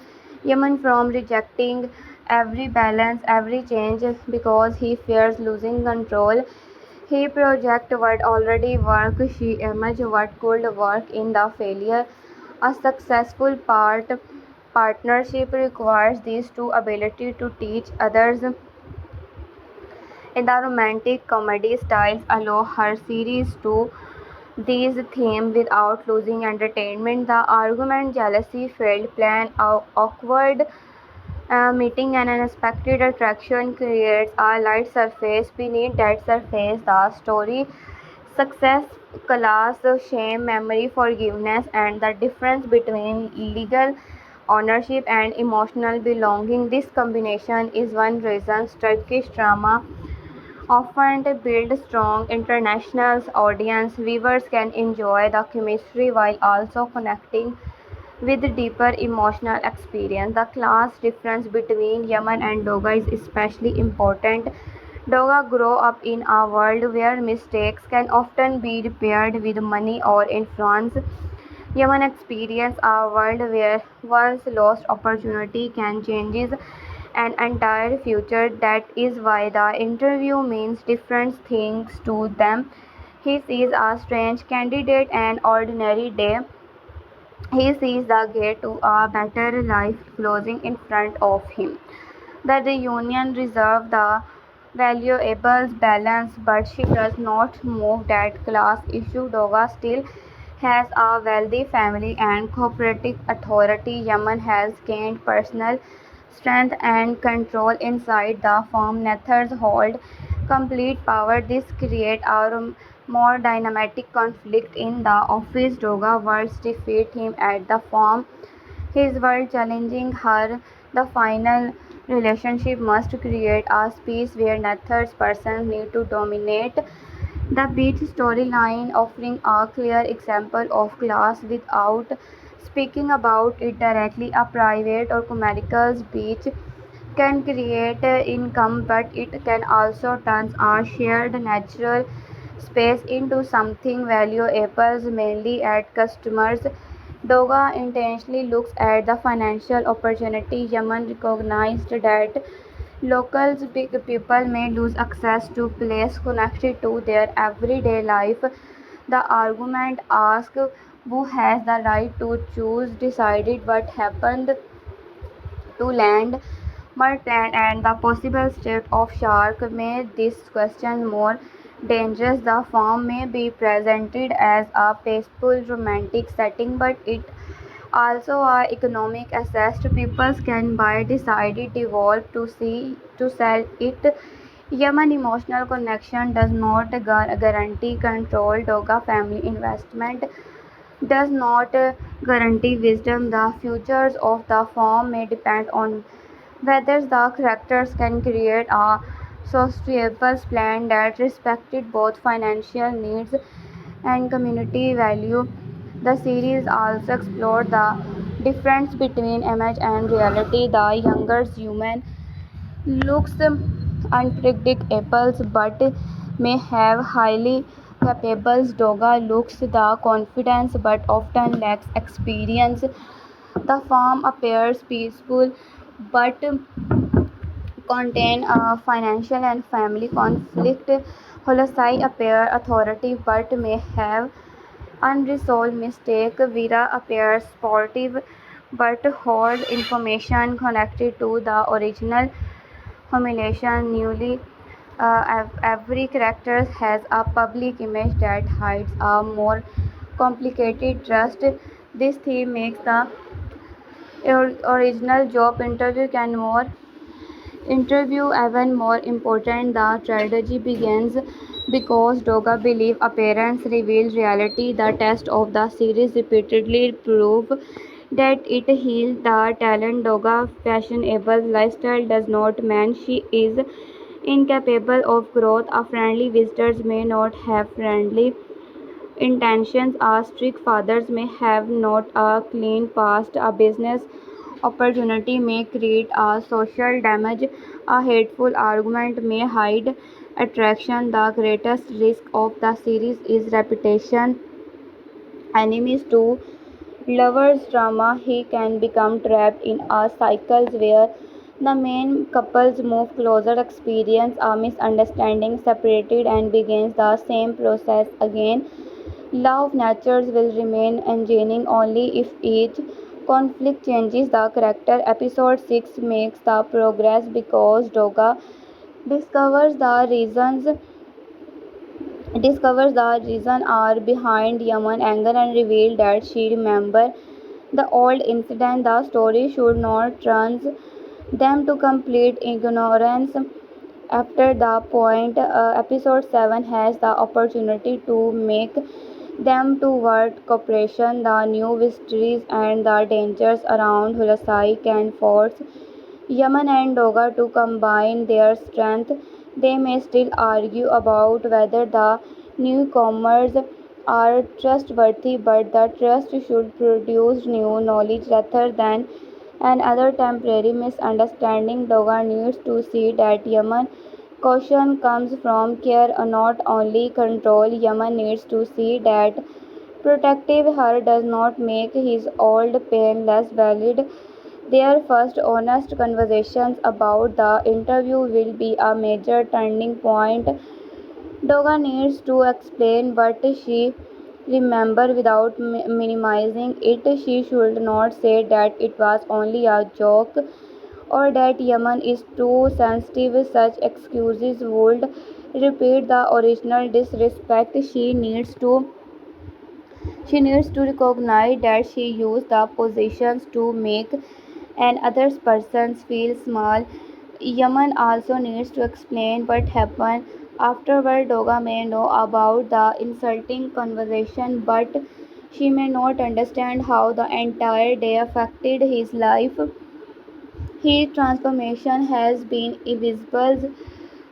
Yemen from rejecting every balance, every change because he fears losing control. He projects what already works. She imagines what could work in the failure. A successful partnership requires these two ability to teach others. In the romantic comedy styles allow her series to these themes without losing entertainment. The argument, jealousy, failed plan, awkward meeting, and unexpected attraction creates a light surface. Beneath that surface, the story success class, shame, memory, forgiveness, and the difference between legal ownership and emotional belonging. This combination is one reason Turkish drama often build strong international audience. Viewers can enjoy the chemistry while also connecting with deeper emotional experience. The class difference between Yaman and Doga is especially important. Doga grow up in a world where mistakes can often be repaired with money or influence. Yaman experience a world where once lost opportunity can change an entire future. That is why the interview means different things to them. He sees a strange candidate an ordinary day. He sees the gate to a better life closing in front of him. The reunion reserves the valuables balance, but she does not move that class issue. Doga still has a wealthy family and cooperative authority. Yaman has gained personal strength and control inside the firm. Nethers hold complete power. This creates a more dynamic conflict in the office. Doga words defeat him at the firm. His world challenging her. The final relationship must create a space where neither person need to dominate. The beach storyline offering a clear example of class without speaking about it directly. A private or commercial beach can create income, but it can also turn a shared natural space into something valuable, mainly at customers. Doga intentionally looks at the financial opportunity. Yaman recognized that locals big people may lose access to places connected to their everyday life. The argument asks who has the right to choose, decided what happened to land, mudplant, and the possible state of shark made this question more dangerous. The farm may be presented as a peaceful romantic setting, but it also a economic asset people can buy, decided devolve to sell it. Yemen emotional connection does not guarantee control. Doga family investment does not guarantee wisdom. The futures of the firm may depend on whether the characters can create a sustainable plan that respected both financial needs and community value. The series also explored the difference between image and reality. The younger human looks unpredictable but may have highly capable. Doga looks the confidence but often lacks experience. The farm appears peaceful but contain financial and family conflict. Holosai appear authoritative but may have unresolved mistake. Vera appears sportive but holds information connected to the original humiliation. Newly, every character has a public image that hides a more complicated trust. This theme makes the original job interview even more important. The tragedy begins because Doga believes appearance reveals reality. The test of the series repeatedly prove that it heals the talent. Doga fashionable lifestyle does not mean she is incapable of growth. A friendly visitors may not have friendly intentions. Our strict fathers may have not a clean past. A business opportunity may create a social damage. A hateful argument may hide attraction. The greatest risk of the series is reputation. Enemies to lovers drama. He can become trapped in a cycles where the main couples move closer, experience a misunderstanding, separated, and begins the same process again. Law of nature will remain engaging only if each conflict changes the character. Episode 6 makes the progress because Doga discovers the reasons discovers the reason are behind Yaman anger and reveals that she remembers the old incident. The story should not turn them to complete ignorance. After the point, episode 7 has the opportunity to make them toward cooperation. The new mysteries and the dangers around Hulasai can force Yaman and Doga to combine their strength. They may still argue about whether the newcomers are trustworthy, but the trust should produce new knowledge rather than another temporary misunderstanding. Doga needs to see that Yaman caution comes from care, not only control. Yaman needs to see that protective her does not make his old pain less valid. Their first honest conversations about the interview will be a major turning point. Doga needs to explain what she remember without minimizing it. She should not say that it was only a joke or that Yaman is too sensitive. Such excuses would repeat the original disrespect. She needs to recognize that she used the positions to make another person feel small. Yaman also needs to explain what happened afterward. Doga may know about the insulting conversation, but she may not understand how the entire day affected his life. His transformation has been visible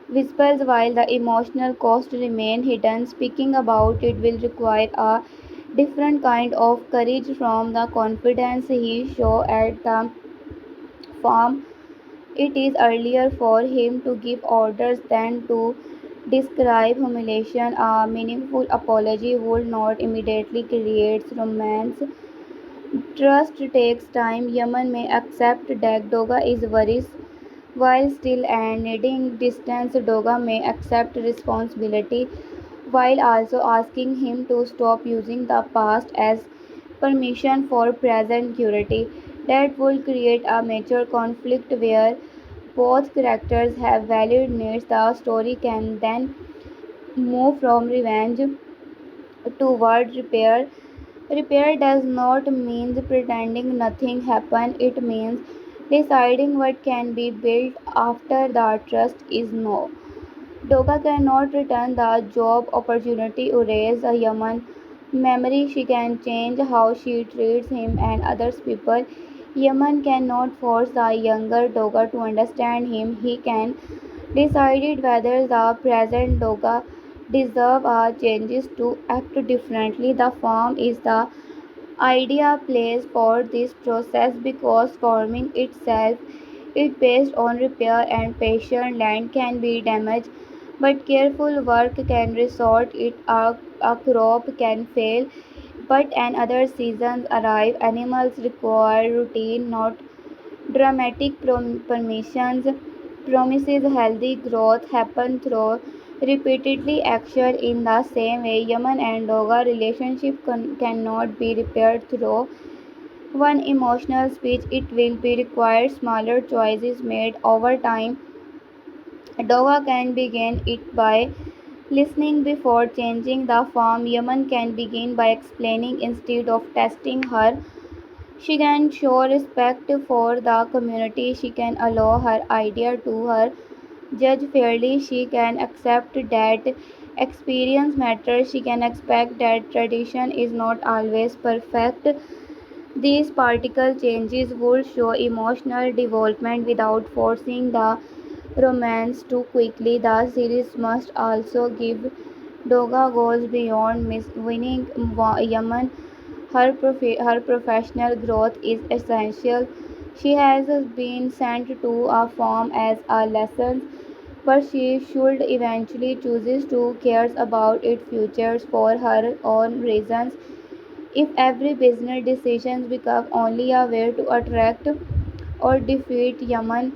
while the emotional cost remain hidden. Speaking about it will require a different kind of courage from the confidence he showed at the farm. It is earlier for him to give orders than to describe humiliation. A meaningful apology would not immediately create romance. Trust takes time. Yaman may accept that Doga is worries while still and needing distance. Doga may accept responsibility while also asking him to stop using the past as permission for present purity. That will create a major conflict where both characters have valid needs. The story can then move from revenge toward repair. Repair does not mean pretending nothing happened, it means deciding what can be built after the trust is no. Doga cannot return the job opportunity, erase a human memory. She can change how she treats him and others people. Yaman cannot force the younger Doga to understand him. He can decide whether the present Doga deserve changes to act differently. The farm is the ideal place for this process because forming itself is based on repair and patient. Land can be damaged, but careful work can restore it. A crop can fail, but another season arrive. Animals require routine, not dramatic permissions. Promises healthy growth happen through repeatedly action. In the same way, Yaman and Doga relationship cannot be repaired through one emotional speech. It will be required smaller choices made over time. Doga can begin it by listening before changing the form. Yaman can begin by explaining instead of testing her. She can show respect for the community. She can allow her idea to her judge fairly. She can accept that experience matters. She can expect that tradition is not always perfect. These particle changes would show emotional development without forcing the romance too quickly. The series must also give Doga goals beyond winning Yaman. Her professional growth is essential. She has been sent to a farm as a lesson, but she should eventually chooses to cares about its futures for her own reasons. If every business decision becomes only a way to attract or defeat Yaman,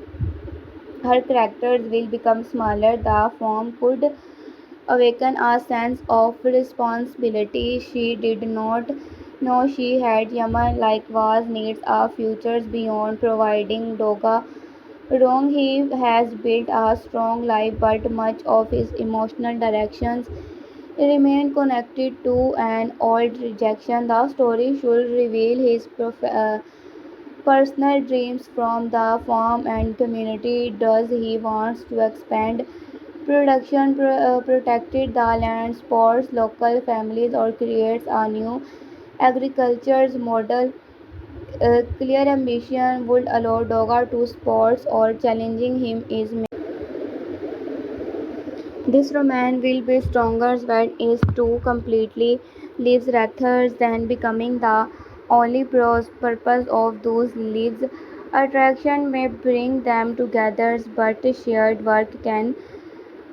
her characters will become smaller. The form could awaken a sense of responsibility she did not know she had. Yaman likewise needs a futures beyond providing Doga wrong. He has built a strong life, but much of his emotional directions remain connected to an old rejection. The story should reveal his personal dreams from the farm and community. Does he wants to expand production, protected the land, supports local families, or creates a new agriculture's model? A clear ambition would allow Doga to sports or challenging him is this romance will be stronger when it two completely lives rather than becoming the only purpose of those lives. Attraction may bring them together, but shared work can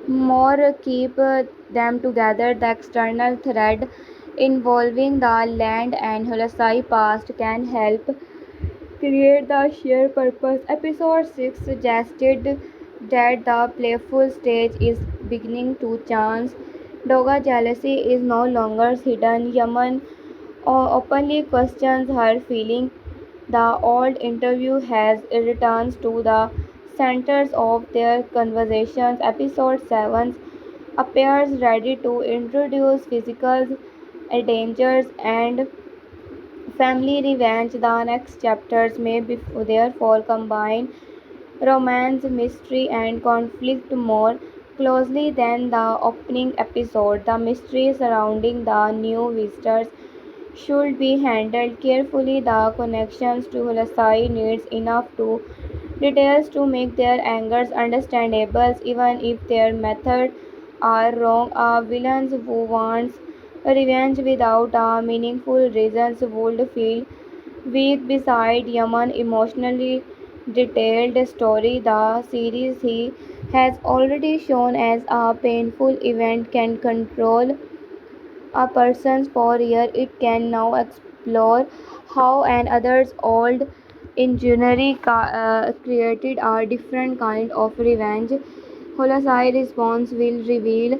more keep them together. The external thread involving the land and Hulasai past can help create the shared purpose. Episode 6 suggested that the playful stage is beginning to change. Doga jealousy is no longer hidden. Yaman openly questions her feeling. The old interview has returned to the centers of their conversations. Episode 7 appears ready to introduce physical dangers and family revenge. The next chapters may therefore combine romance, mystery, and conflict more closely than the opening episode. The mystery surrounding the new visitors should be handled carefully. The connections to Hulasai needs enough to details to make their angers understandable, even if their methods are wrong. A villain who wants revenge without a meaningful reasons would feel weak beside Yaman emotionally detailed story. The series he has already shown as a painful event can control a person's for year. It can now explore how and others old engineering created a different kind of revenge. Holasai response will reveal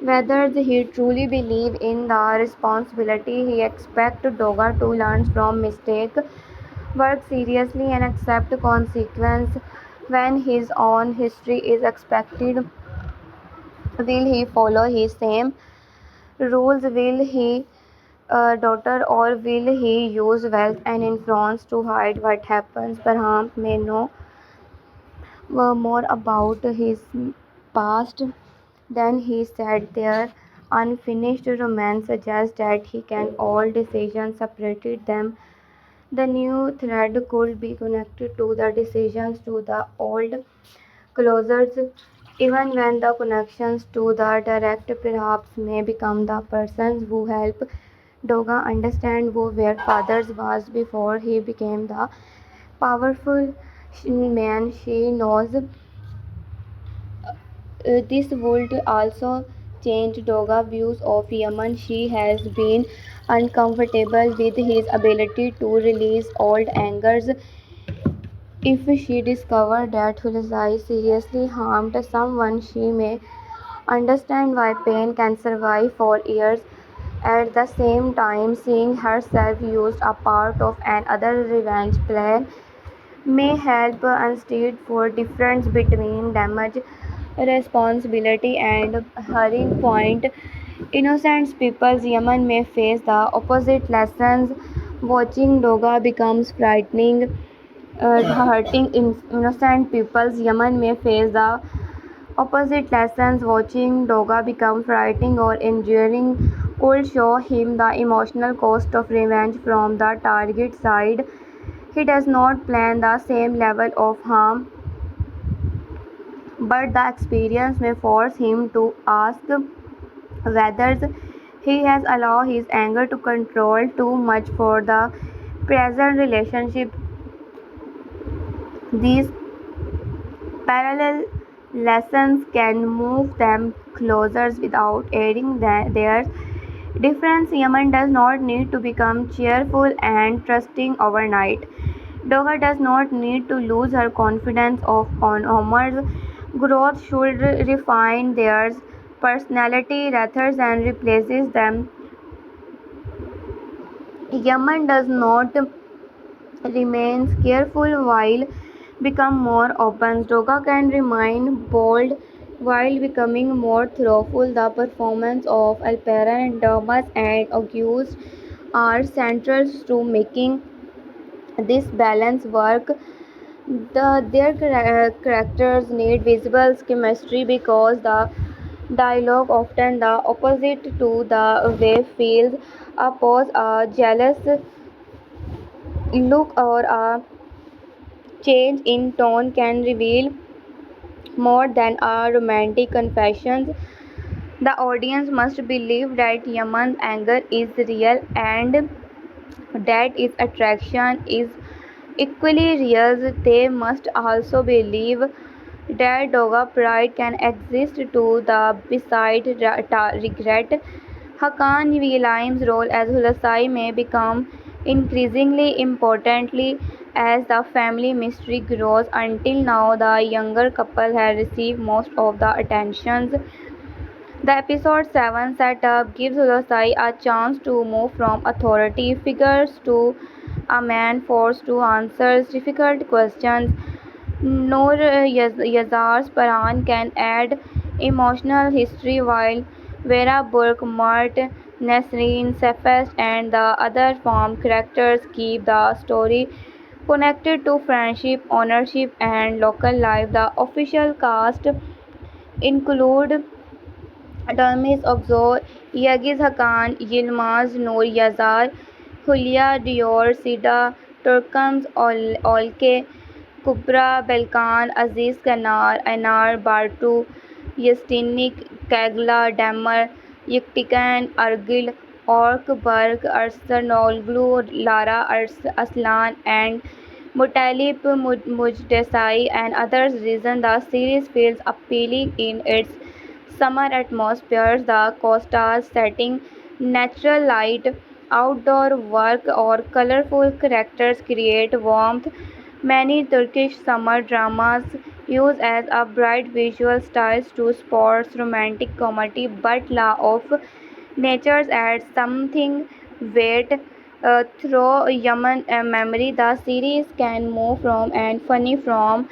whether he truly believes in the responsibility. He expects Doga to learn from mistake, work seriously, and accept consequence when his own history is expected. Will he follow his same rules? Will he daughter, or will he use wealth and influence to hide what happens? Perhaps may know more about his past than he said. Their unfinished romance suggests that he can all decisions separated them. The new thread could be connected to the decisions to the old closures, even when the connections to the direct perhaps may become the persons who help Doga understand where father was before he became the powerful man she knows. This would also change Doga's views of Yemen. She has been uncomfortable with his ability to release old angers. If she discovered that Hulsai seriously harmed someone, she may understand why pain can survive for years. At the same time, seeing herself used a part of another revenge plan may help instead for difference between damage, responsibility, and hurting point. Innocent people's Yemen may face the opposite lessons. Watching Doga becomes frightening. Hurting innocent people's Yemen may face the opposite lessons. Watching Doga become frightening or enduring could show him the emotional cost of revenge from the target side. He does not plan the same level of harm, but the experience may force him to ask whether he has allowed his anger to control too much for the present relationship. These parallel lessons can move them closer without adding their difference. Yemen does not need to become cheerful and trusting overnight. Doga does not need to lose her confidence on Omar's growth should refine their personality rather than replaces them. Yemen does not remains careful while become more open. Doga can remain bold while becoming more thoughtful. The performance of Alpera and Thomas and August are central to making This balance work their characters need visible chemistry because the dialogue often the opposite to the way feels a pause, a jealous look, or a change in tone can reveal more than a romantic confessions. The audience must believe that Yaman's anger is real and that his attraction is equally real. They must also believe that Doga pride can exist to the beside regret. Hakan Wilaim's role as Hulasai may become increasingly importantly as the family mystery grows. Until now, the younger couple has received most of the attentions. The episode 7 setup gives Hulasai a chance to move from authority figures to a man forced to answer difficult questions. Noor Yazar's Paran can add emotional history while Vera Burke, Mart, Nasreen, Sefest and the other farm characters keep the story connected to friendship, ownership and local life. The official cast include Dalmis Oxor, Yagiz Hakan, Yilmaz Noor Yazar, Hulia Dior, Sida Turkams Olke, Kubra Belkan, Aziz Kanar, Anar Bartu, Yestinik Kagla Damar, Yiktikan Argil, Ork Berg, Arsanolglu, Lara Aslan, and Mutalib Mujdesai and others reason the series feels appealing in its summer atmosphere, the coastal setting, natural light, outdoor work, or colorful characters create warmth. Many Turkish summer dramas use as a bright visual styles to sports romantic comedy, but law of nature adds something weight through human memory. The series can move from and funny from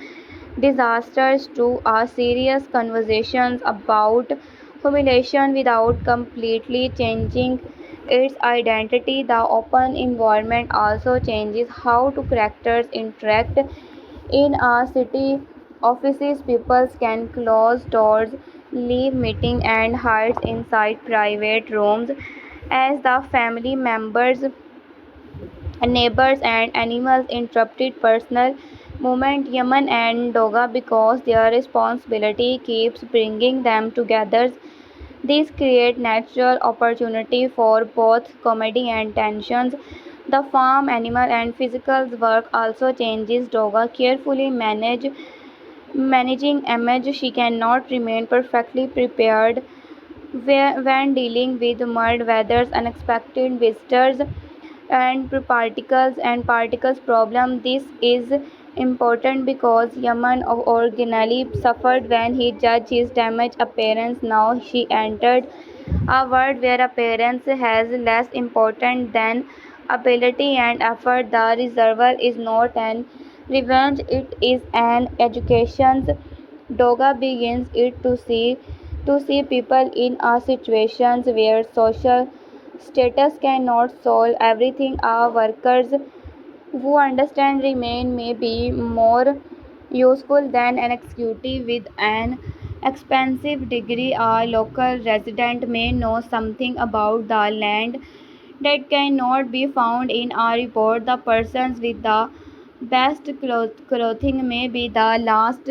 disasters to a serious conversations about humiliation without completely changing its identity. The open environment also changes how two characters interact. In a city offices, people can close doors, leave meeting and hide inside private rooms as the family members, neighbors and animals interrupted personal movement. Yaman and Doga because their responsibility keeps bringing them together. These create natural opportunity for both comedy and tensions. The farm animal and physical work also changes. Doga carefully managing image. She cannot remain perfectly prepared when dealing with mud, weather, unexpected visitors, and particles problem. This is important because Yaman originally suffered when he judged his damaged appearance. Now she entered a world where appearance has less importance than ability and effort. The reservoir is not an revenge, it is an education. Doga begins it to see people in a situations where social status cannot solve everything. Our workers who understand remain may be more useful than an executive with an expensive degree. A local resident may know something about the land that cannot be found in a report. The persons with the best clothing may be the last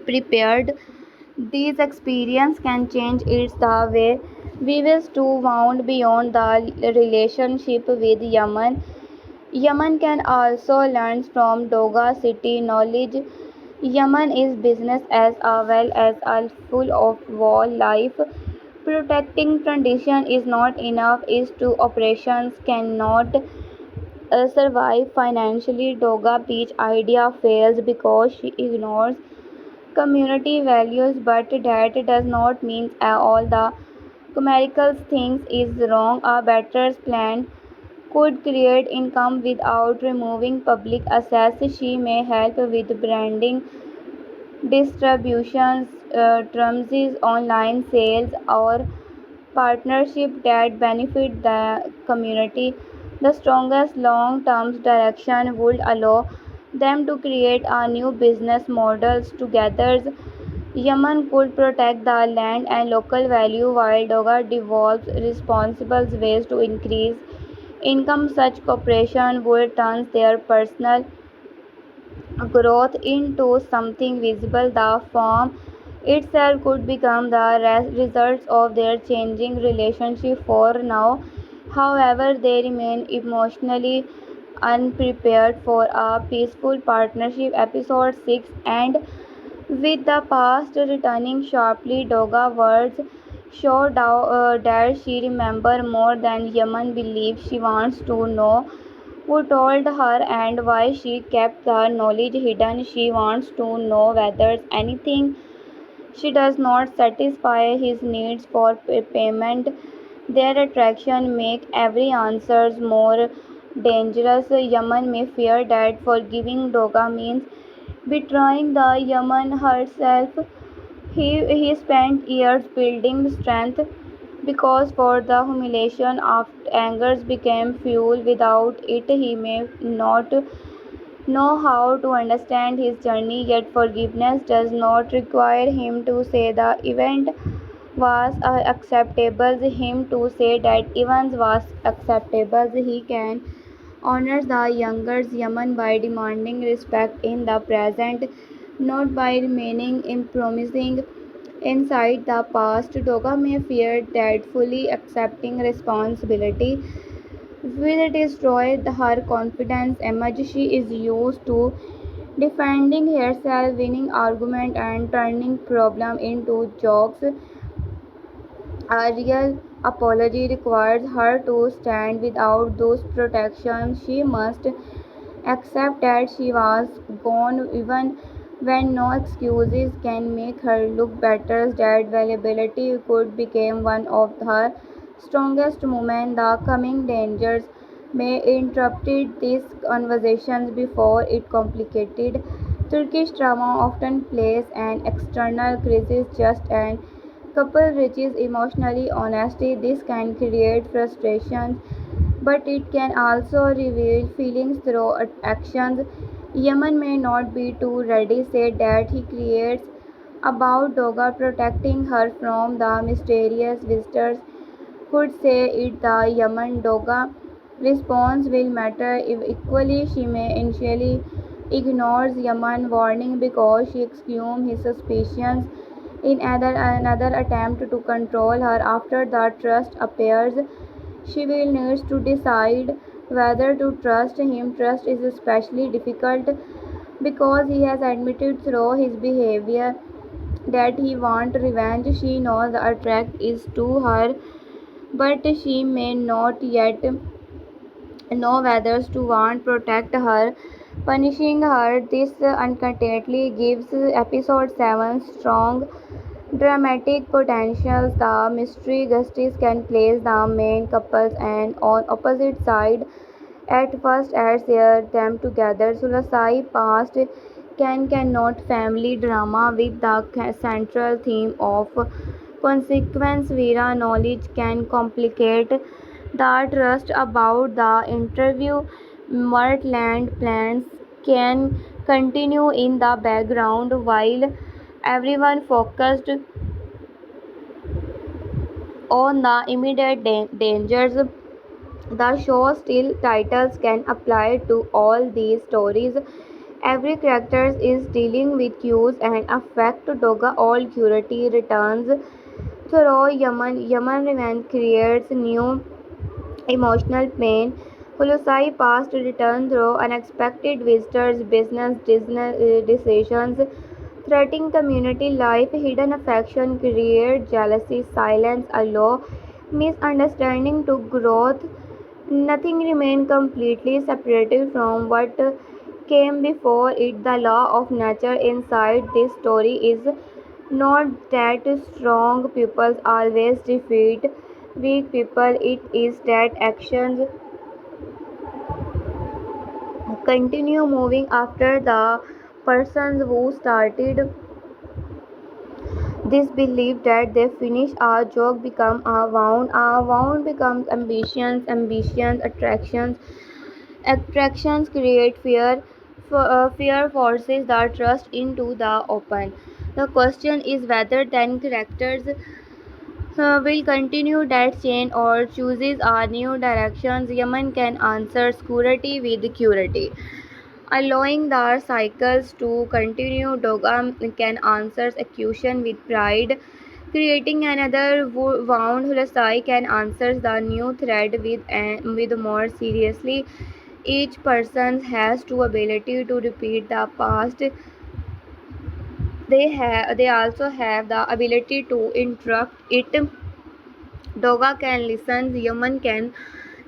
prepared. These experiences can change its the way we wish to wound beyond the relationship with Yemen. Yemen can also learn from Doga city knowledge. Yemen is business as well as a full of wildlife. Protecting tradition is not enough. Is to operations cannot survive financially. Doga Beach idea fails because she ignores community values, but that does not mean all the commercial things is wrong. A better plan could create income without removing public access. She may help with branding, distributions, terms, online sales, or partnership that benefit the community. The strongest long term direction would allow them to create a new business models together. Yemen could protect the land and local value while Doga develops responsible ways to increase income. Such cooperation would turn their personal growth into something visible. The farm itself could become the result of their changing relationship. For now, however, they remain emotionally unprepared for a peaceful partnership. Episode 6 and with the past returning sharply, Doga words show that she remembers more than Yaman believes. She wants to know who told her and why she kept the knowledge hidden. She wants to know whether anything she does not satisfy his needs for payment. Their attraction make every answer more dangerous. Yaman may fear that forgiving Doga means betraying the Yaman herself. He spent years building strength because for the humiliation of angers became fuel. Without it, he may not know how to understand his journey. Yet, forgiveness does not require him to say the event was acceptable. Him to say that events was acceptable. He can honors the younger Yemen by demanding respect in the present, not by remaining impromising inside the past. Doga may fear that fully accepting responsibility will destroy her confidence image. She is used to defending herself, winning argument and turning problem into jokes. A real apology requires her to stand without those protections. She must accept that she was gone even when no excuses can make her look better. That vulnerability could become one of her strongest moments. The coming dangers may interrupt these conversations before it complicated. Turkish drama often plays an external crisis just and couple reaches emotionally honesty. This can create frustration, but it can also reveal feelings through actions. Yemen may not be too ready, said that he creates about Doga protecting her from the mysterious visitors. Could say it the Yemen Doga response will matter if equally. She may initially ignores Yemen warning because she assumes his suspicions in another attempt to control her. After the trust appears, she will need to decide whether to trust him. Trust is especially difficult because he has admitted through his behavior that he wants revenge. She knows the attract is to her, but she may not yet know whether to want protect her. Punishing her this uncontentedly gives episode 7 strong dramatic potentials. The mystery justice can place the main couples and on opposite side at first adds them together. Suicide past cannot family drama with the central theme of consequence. Vera knowledge can complicate the trust about the interview. Murtland plans can continue in the background while everyone focused on the immediate dangers. The show's still titles can apply to all these stories. Every character is dealing with cues and affect. Doga all curiosity returns through Yaman. Yaman revenge creates new emotional pain. Hulusai past return through unexpected visitors, business decisions, threatening community life, hidden affection create jealousy, silence allow misunderstanding to growth. Nothing remains completely separated from what came before it. The law of nature inside this story is not that strong people always defeat weak people, it is that actions continue moving after the persons who started This belief that they finish a joke becomes a wound becomes ambitions, attractions create fear, fear forces the trust into the open. The question is whether then characters will continue that chain or chooses a new directions. Yemen can answer security with curity, allowing the cycles to continue. Dogam can answer accusation with pride, creating another wound. Hulasai can answer the new thread with more seriously. Each person has two ability to repeat the past. They also have the ability to interrupt it. Doga can listen, Yemen can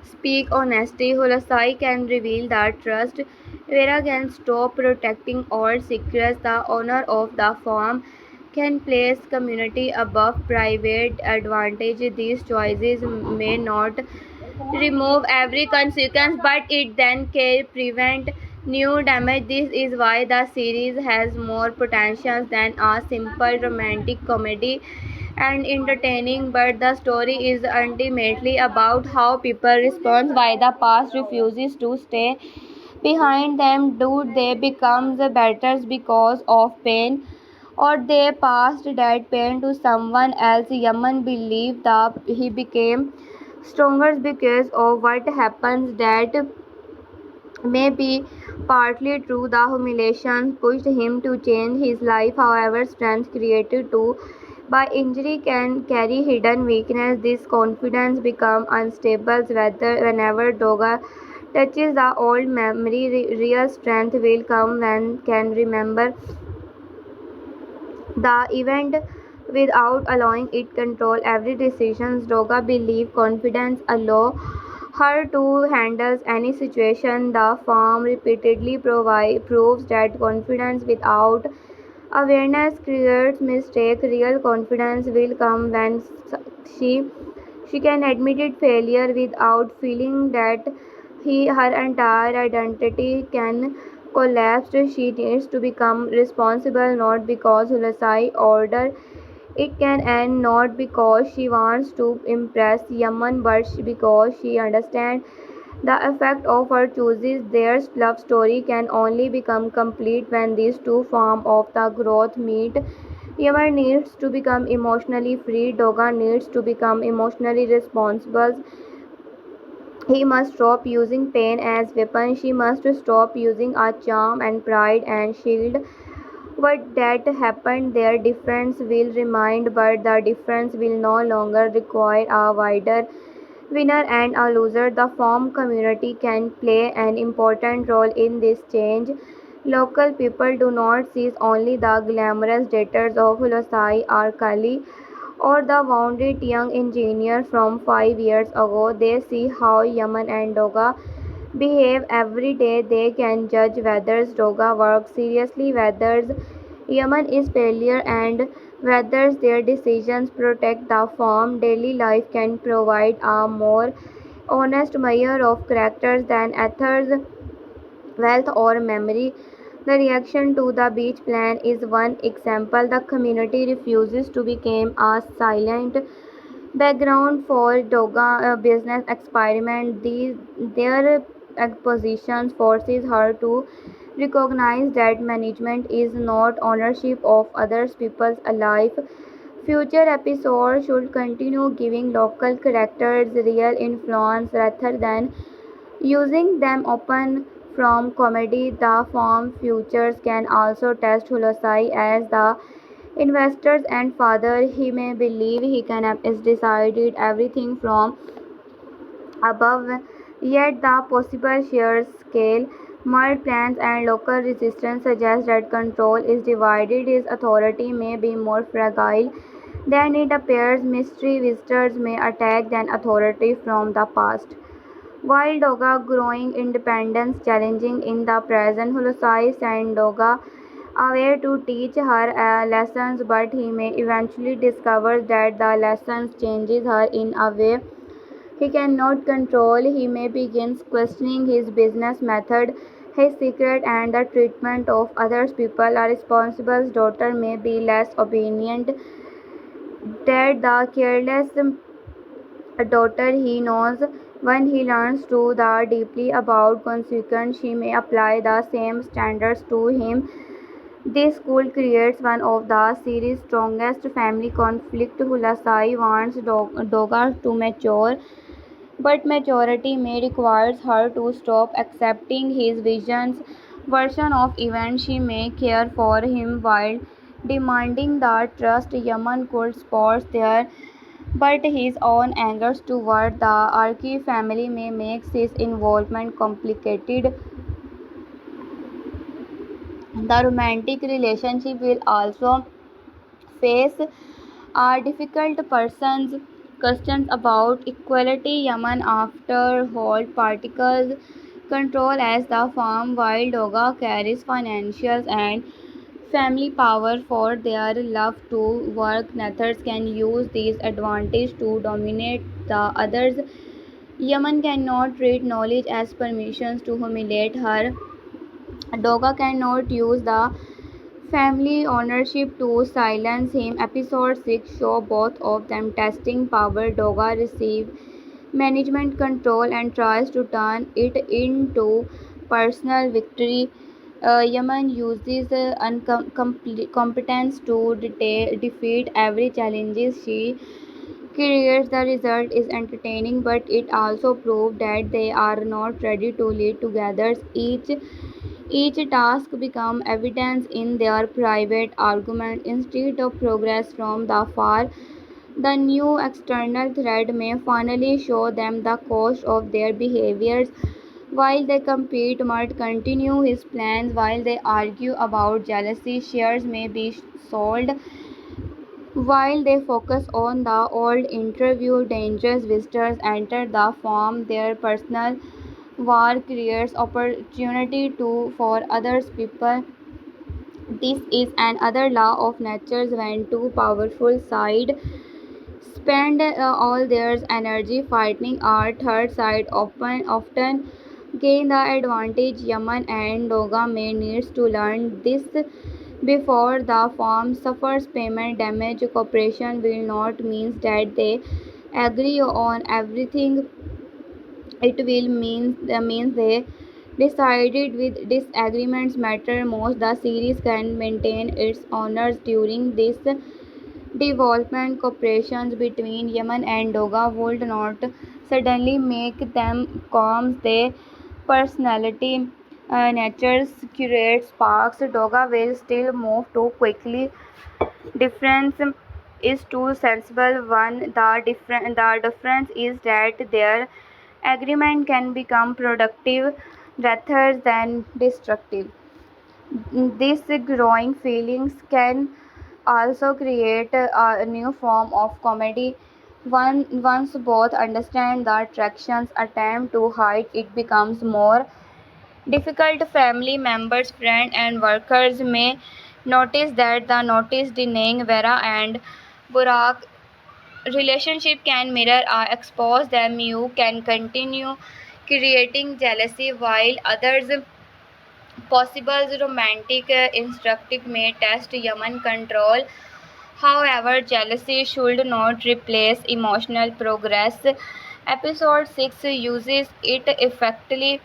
speak honesty, Holasai can reveal the trust, Vera can stop protecting all secrets, the owner of the farm can place community above private advantage. These choices may not remove every consequence, but it then can prevent new damage. This is why the series has more potential than a simple romantic comedy and entertaining, but the story is ultimately about how people respond why the past refuses to stay behind them. Do they become the better because of pain, or they passed that pain to someone else? Yaman believed that he became stronger because of what happens. That may be partly true. The humiliation pushed him to change his life. However, strength created too by injury can carry hidden weakness. This confidence becomes unstable whenever Doga touches the old memory. Real strength will come when can remember the event without allowing it control every decision. Doga believe confidence allow her to handle any situation. The farm repeatedly proves that confidence without awareness creates mistake. Real confidence will come when she she can admit failure without feeling that her entire identity can collapse. She needs to become responsible not because Hulasai order it can end, not because she wants to impress Yaman, but because she understands the effect of her choices. Their love story can only become complete when these two forms of the growth meet. Yaman needs to become emotionally free. Doga needs to become emotionally responsible. He must stop using pain as weapon. She must stop using a charm and pride and shield. What that happened, their difference will remain, but the difference will no longer require a wider winner and a loser. The farm community can play an important role in this change. Local people do not see only the glamorous daughters of Hulasai or Kali or the wounded young engineer from 5 years ago. They see how Yaman and Doga behave every day. They can judge whether Doga works seriously, whether Yaman is failure, and whether their decisions protect the farm. Daily life can provide a more honest measure of characters than authors' wealth or memory. The reaction to the beach plan is one example. The community refuses to become a silent background for Doga business experiment. Their positions forces her to recognize that management is not ownership of other people's life. Future episodes should continue giving local characters real influence rather than using them open from comedy. The farm futures can also test Hulosai as the investors and father. He may believe he can is decided everything from above, yet the possible sheer scale, merge plans, and local resistance suggest that control is divided. His authority may be more fragile than it appears. Mystery visitors may attack than authority from the past. While Doga growing independence challenging in the present, Hulusai sent Doga away to teach her lessons, but he may eventually discover that the lessons changes her in a way he cannot control. He may begin questioning his business method, his secret, and the treatment of others people. A responsible daughter may be less obedient that the careless daughter he knows. When he learns to the deeply about consequence, she may apply the same standards to him. This school creates one of the series' strongest family conflict. Hulasai wants Doga to mature, but maturity may require her to stop accepting his version of events. She may care for him while demanding the trust Yaman could spot there, but his own anger toward the Arki family may make his involvement complicated. The romantic relationship will also face are difficult persons questions about equality. Yaman after hold particles control as the farm while Doga carries financial and family power for their love to work. Neithers can use these advantages to dominate the others. Yaman cannot treat knowledge as permissions to humiliate her. Doga cannot use the family ownership to silence him. Episode 6 show both of them testing power. Doga receives management control and tries to turn it into personal victory. Yaman uses competence to defeat every challenge she creates. The result is entertaining, but it also proves that they are not ready to lead together. Each task becomes evidence in their private argument instead of progress from the far. The new external threat may finally show them the cost of their behaviors. While they compete, might continue his plans. While they argue about jealousy, shares may be sold. While they focus on the old interview, dangerous visitors enter the farm. Their personal war creates opportunity to for others people. This is another law of nature when two powerful sides spend all their energy fighting. Our third side often gain the advantage. Yaman and Doga may needs to learn this before the farm suffers payment damage. Cooperation will not mean that they agree on everything. It will means they decided with disagreements matter most. The series can maintain its honors during this development. Cooperations between Yemen and Doga would not suddenly make them calm. They personality natures create sparks. Doga will still move too quickly. Difference is too sensible one. The difference is that their agreement can become productive rather than destructive. These growing feelings can also create a new form of comedy. Once both understand the attractions attempt to hide it becomes more difficult. Family members, friends, and workers may notice that the notice denying Vera and Burak relationship can mirror or expose them. You can continue creating jealousy while others possible romantic instructive may test human control. However, jealousy should not replace emotional progress. Episode 6 uses it effectively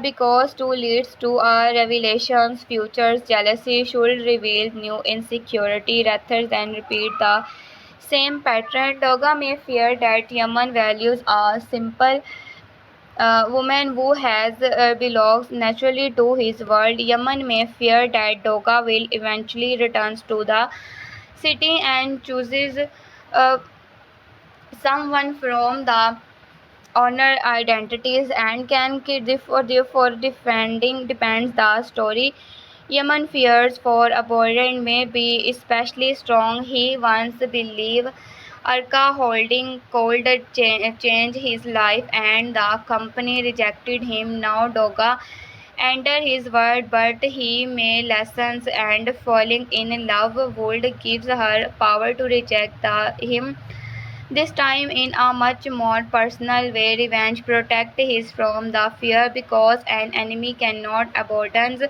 because 2 leads to a revelations. Futures jealousy should reveal new insecurity rather than repeat the same pattern. Doga may fear that Yaman values a simple woman who has belongs naturally to his world. Yaman may fear that Doga will eventually return to the city and chooses uh, someone from the honor identities and can therefore defending depends the story. Yaman fears for abhorrent may be especially strong. He once believed Arka holding cold change his life and the company rejected him. Now Doga enter his world, but he may lessons and falling in love would gives her power to reject him, this time in a much more personal way. Revenge protects him from the fear because an enemy cannot abandon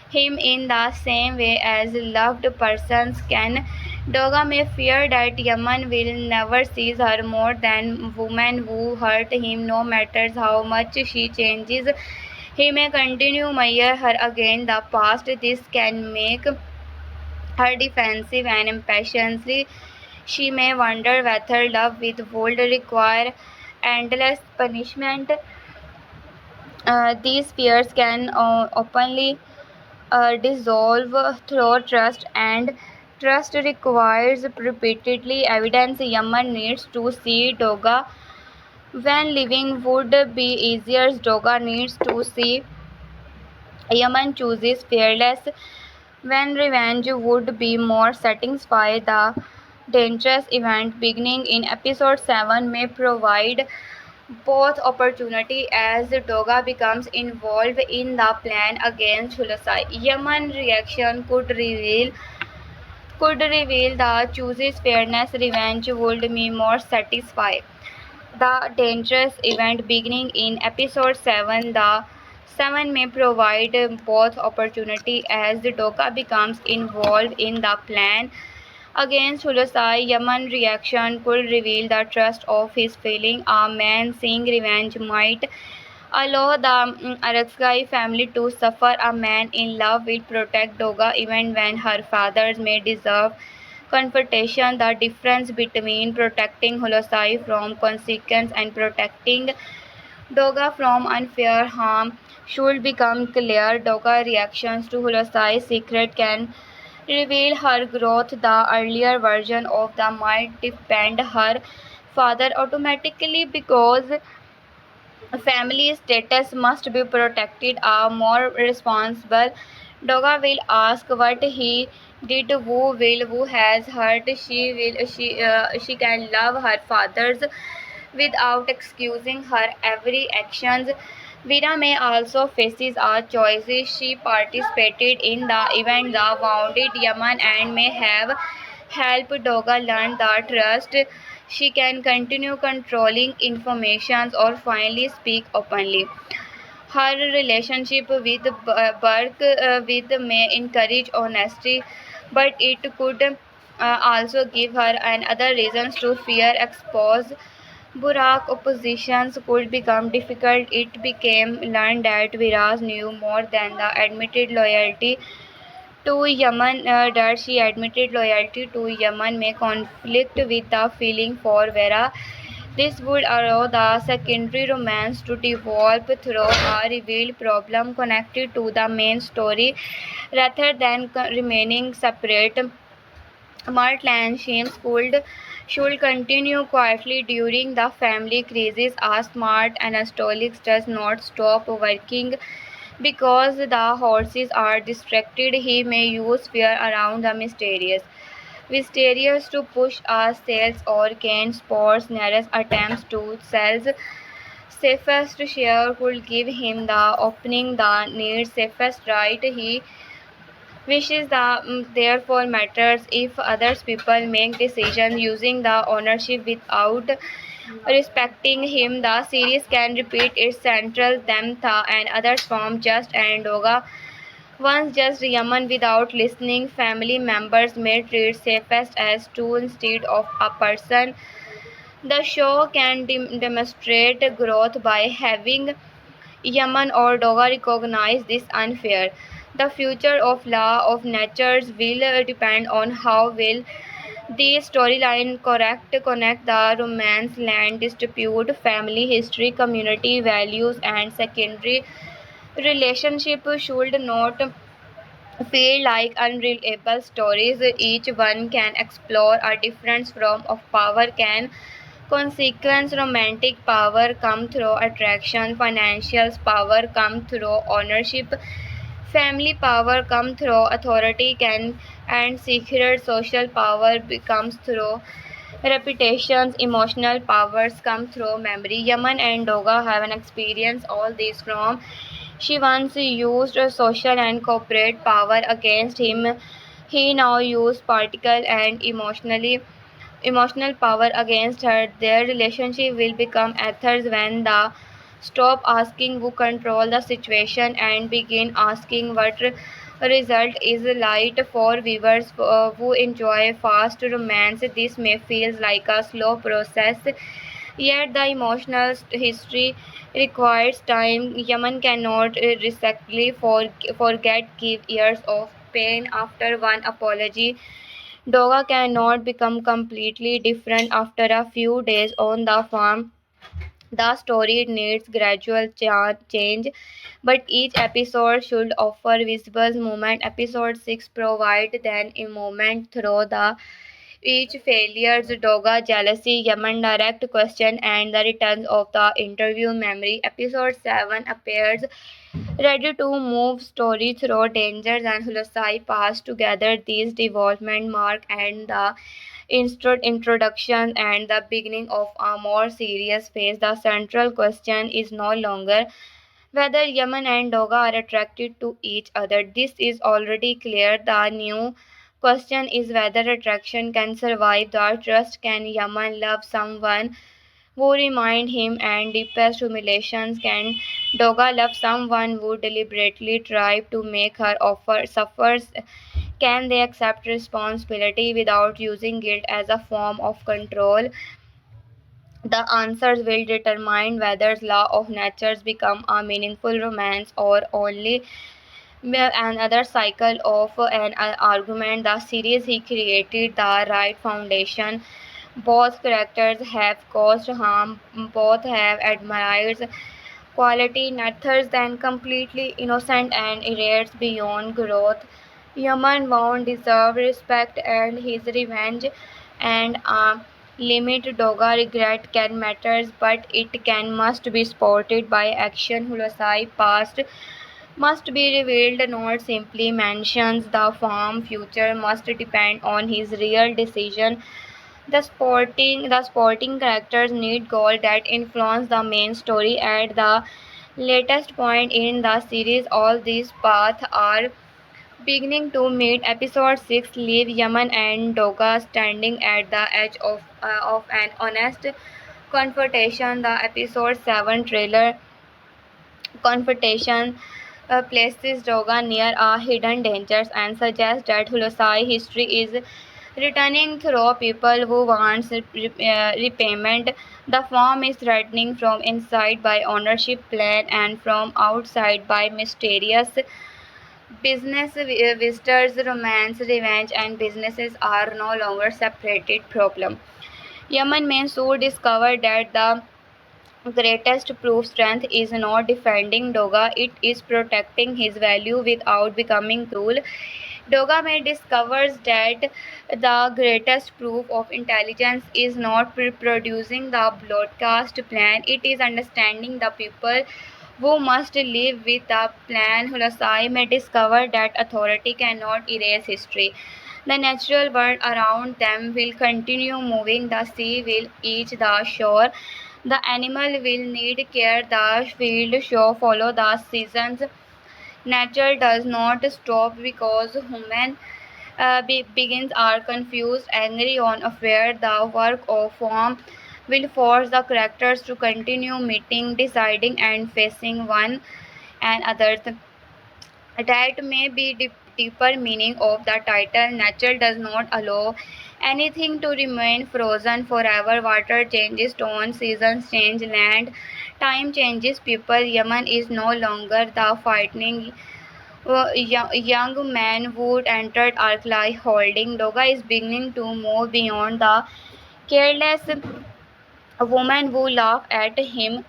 him in the same way as loved persons can. Doga may fear that Yaman will never see her more than women who hurt him, no matter how much she changes. He may continue mirror her against the past. This can make her defensive and impatiently. She may wonder whether love would require endless punishment. These fears can openly dissolve through trust, and trust requires repeatedly evidence. Yaman needs to see Doga when living would be easier. Doga needs to see Yaman chooses fearless when revenge would be more satisfying. The dangerous event beginning in episode 7 may provide both opportunity as Doga becomes involved in the plan against Hulasai. Yaman's reaction could reveal the chooses fairness. Revenge would be more satisfying. The dangerous event beginning in episode 7, the 7 may provide both opportunity as the Doka becomes involved in the plan against Hulusai. Yaman's reaction could reveal the trust of his feeling. A man seeing revenge might allow the Araksai family to suffer. A man in love will protect Doga even when her fathers may deserve confrontation. The difference between protecting Holosai from consequence and protecting Doga from unfair harm should become clear. Doga's reactions to Holosai's secret can reveal her growth. The earlier version of the might defend her father automatically because family status must be protected. A more responsible Doga will ask what he did. Who has hurt. She can love her fathers without excusing her every actions. Vera may also faces a choices. She participated in the event, the wounded Yaman, and may have helped Doga learn the trust. She can continue controlling information or finally speak openly. Her relationship with Burke with may encourage honesty, but it could also give her another reasons to fear expose. Burak oppositions could become difficult. It became learned that Viraz knew more than the admitted loyalty to Yemen. That she admitted loyalty to Yemen may conflict with the feeling for Vera. This would allow the secondary romance to develop through a revealed problem connected to the main story rather than remaining separate. Martland should continue quietly during the family crisis. A smart Anatolic does not stop working because the horses are distracted. He may use fear around the mysterious to push a sales or gain sports. Nearest attempts to sell safest share could give him the opening the needs safest right. He wishes the therefore matters if others people make decisions using the ownership without respecting him. The series can repeat its central theme and others from Just and Doga. Once just Yaman without listening, family members may treat safest as tool instead of a person. The show can demonstrate growth by having Yemen or Doga recognize this unfair. The future of law of natures will depend on how well the storyline connect the romance, land dispute, family history, community values, and secondary relationship should not feel like unreliable stories. Each one can explore a different form of power. Can consequence romantic power come through attraction, financial power come through ownership, family power come through authority, can and secret social power becomes through reputations, emotional powers come through memory. Yaman and Doga have an experience all these from. She once used social and corporate power against him. He now uses political and emotional power against her. Their relationship will become ethers when they stop asking who control the situation and begin asking what result is light for viewers who enjoy fast romance. This may feel like a slow process, yet the emotional history requires time. Yaman cannot realistically forget give years of pain after one apology. Doga cannot become completely different after a few days on the farm. The story needs gradual change, but each episode should offer visible movement. Episode 6 provides then a moment through the each failures, Doga jealousy, Yaman direct question, and the returns of the interview memory. Episode 7 appears ready to move story through dangers and Hulasai pass together. These development mark and the introduction and the beginning of a more serious phase. The central question is no longer whether Yaman and Doga are attracted to each other. This is already clear. The new question is whether attraction can survive the trust. Can Yaman love someone who remind him and deepest humiliations? Can Doga love someone who deliberately try to make her offer suffers? Can they accept responsibility without using guilt as a form of control? The answers will determine whether law of natures become a meaningful romance or only another cycle of an argument. The series he created the right foundation. Both characters have caused harm, both have admired quality neither than completely innocent and errates beyond growth. Yaman won't deserve respect and his revenge and limit Doga regret can matters, but it can must be supported by action. Hulasai past must be revealed, not simply mentions. The farm future must depend on his real decision. The sporting characters need goal that influence the main story at the latest point in the series. All these paths are beginning to meet. Episode 6 leave Yaman and Doga standing at the edge of an honest confrontation. The episode 7 trailer confrontation places Doga near a hidden dangers and suggests that Hulusai history is returning through people who wants repayment. The farm is threatening from inside by ownership plan and from outside by mysterious business visitors. Romance, revenge, and businesses are no longer separated problem. Yemen may soon discover that the greatest proof strength is not defending Doga, it is protecting his value without becoming cruel. Doga may discovers that the greatest proof of intelligence is not producing the broadcast plan, it is understanding the people who must live with the plan. Hulasai may discover that authority cannot erase history. The natural world around them will continue moving, the sea will eat the shore, the animal will need care, the field shall follow the seasons. Nature does not stop because human begins are confused, angry, or afraid. The work of form will force the characters to continue meeting, deciding, and facing one another. That may be the deeper meaning of the title. Nature does not allow anything to remain frozen forever. Water changes tone, seasons change land, time changes people. Yemen is no longer the fighting young man who entered Arkly holding. Doga is beginning to move beyond the careless woman who laughed at him.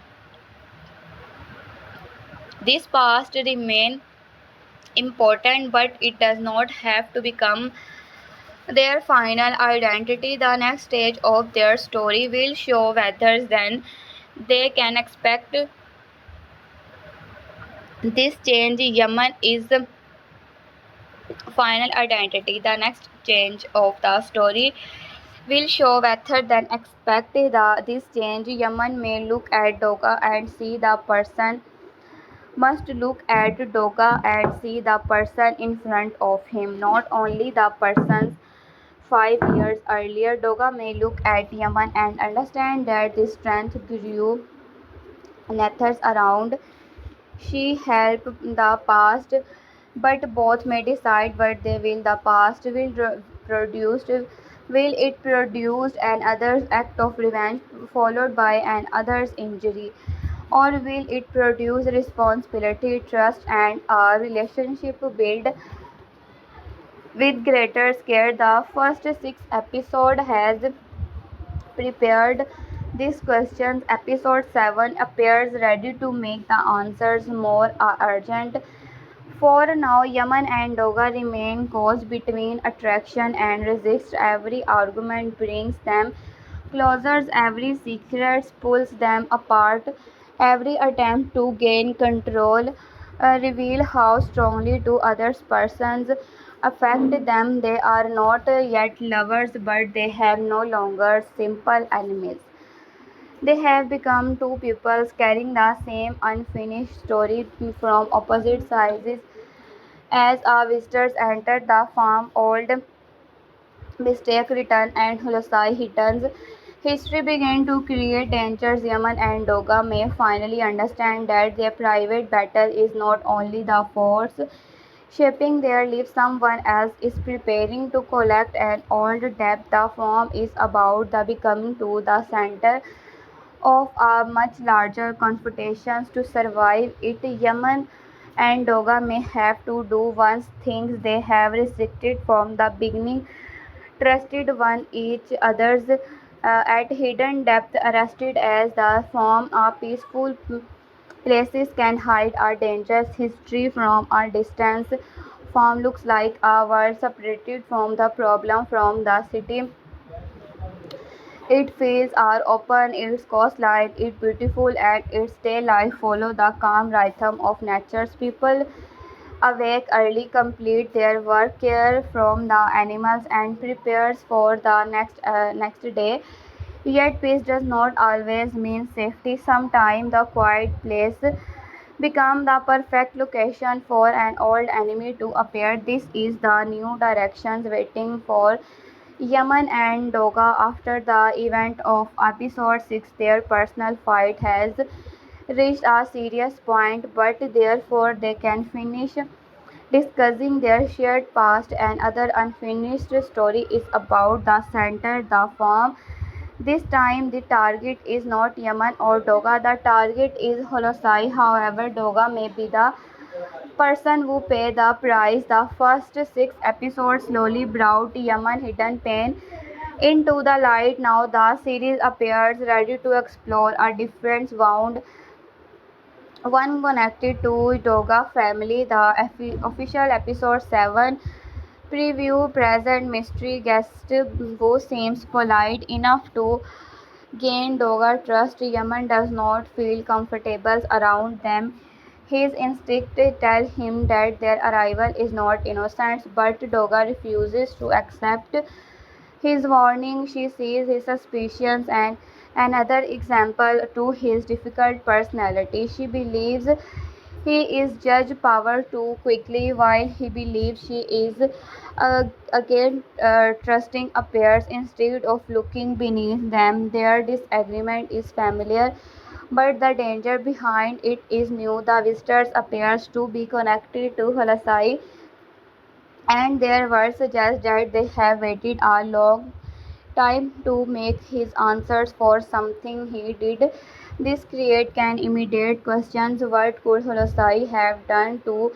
This past remains important, but it does not have to become their final identity. The next stage of their story will show whether then they can expect this change. Yemen is the final identity. The next change of the story will show whether than expect this change. Yemen may look at Doga and see the person must look at Doga and see the person in front of him, not only the person's 5 years earlier. Doga may look at Yemen and understand that the strength grew methods around. She helped the past but both may decide what they will. The past will produce. Will it produce another's act of revenge followed by another's injury? Or will it produce responsibility, trust, and a relationship built with greater care? The first six episodes has prepared these questions. Episode 7 appears ready to make the answers more urgent. For now, Yaman and Doga remain caught between attraction and resist. Every argument brings them closer, every secret pulls them apart, every attempt to gain control reveal how strongly two other persons affect them. They are not yet lovers, but they have no longer simple enemies. They have become two peoples carrying the same unfinished story from opposite sides. As our visitors entered the farm, old mistake returned and Hulasai returns. History began to create dangers. Yaman and Doga may finally understand that their private battle is not only the force shaping their lives, someone else is preparing to collect an old debt. The farm is about the becoming to the center of a much larger confrontations. To survive it, Yaman and Doga may have to do one things they have restricted from the beginning: trusted one each other's at hidden depth, arrested as the form of peaceful places can hide a dangerous history from a distance. Farm looks like a world separated from the problem from the city. Its fields are open, its coastline is beautiful, and its day life follow the calm rhythm of nature's people. Awake early, complete their work, care from the animals, and prepares for the next day. Yet peace does not always mean safety. Sometimes the quiet place become the perfect location for an old enemy to appear. This is the new directions waiting for Yaman and Doga after the event of episode 6. Their personal fight has reached a serious point, but therefore they can finish discussing their shared past. And other unfinished story is about the center, the farm. This time the target is not Yaman or Doga, the target is Holosai. However, Doga may be the person who pay the price. The first six episodes slowly brought Yaman hidden pain into the light. Now the series appears ready to explore a different wound, one connected to Doga family. The official episode 7 preview present mystery guest who seems polite enough to gain Doga trust. Yaman does not feel comfortable around them. His instincts tell him that their arrival is not innocent, but Doga refuses to accept his warning. She sees his suspicions and another example to his difficult personality. She believes he is judged power too quickly, while he believes she is again trusting appears instead of looking beneath them. Their disagreement is familiar, but the danger behind it is new. The visitors appears to be connected to Halasai, and their words suggest that they have waited a long time to make his answers for something he did. This creates an immediate question: what could Holosai have done to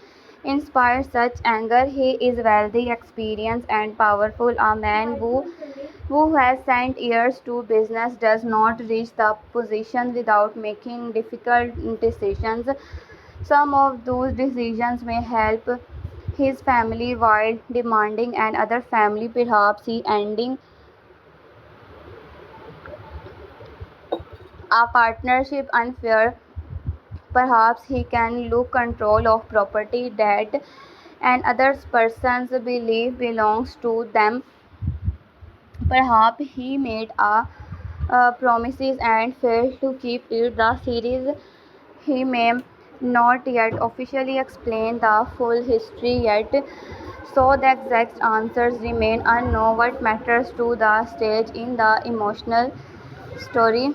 inspire such anger? He is wealthy, experienced, and powerful. A man who has spent years to business does not reach the position without making difficult decisions. Some of those decisions may help his family while demanding another family. Perhaps he ending a partnership unfair. Perhaps he can lose control of property that and other person's belief belongs to them. Perhaps he made promises and failed to keep it. The series he may not yet officially explain the full history yet, so the exact answers remain unknown. What matters to the stage in the emotional story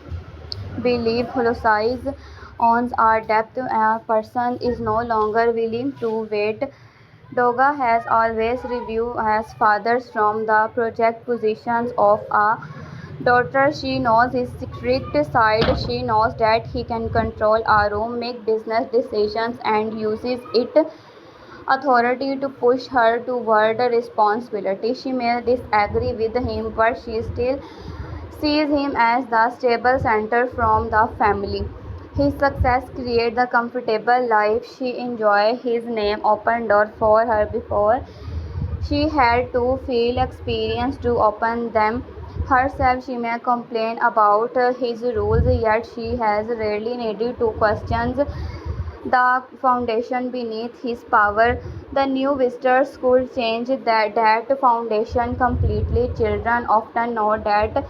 belief Holosize owns our depth. A person is no longer willing to wait. Doga has always reviewed as fathers from the project positions of a daughter. She knows his strict side. She knows that he can control a room, make business decisions, and uses it authority to push her toward responsibility. She may disagree with him, but she still sees him as the stable center from the family. His success creates the comfortable life she enjoys. His name opened doors for her before she had to feel experience to open them herself. She may complain about his rules, yet she has rarely needed to question the foundation beneath his power. The new visitors could change that foundation completely. Children often know that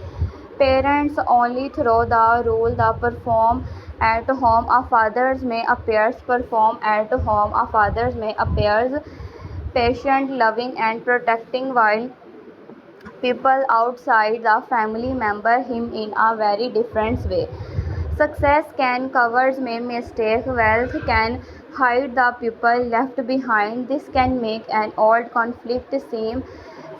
parents only throw the rule the perform at home. A fathers may appear perform at home. A fathers may appear patient, loving, and protecting, while people outside the family member him in a very different way. Success can covers may mistake, wealth can hide the people left behind. This can make an old conflict seem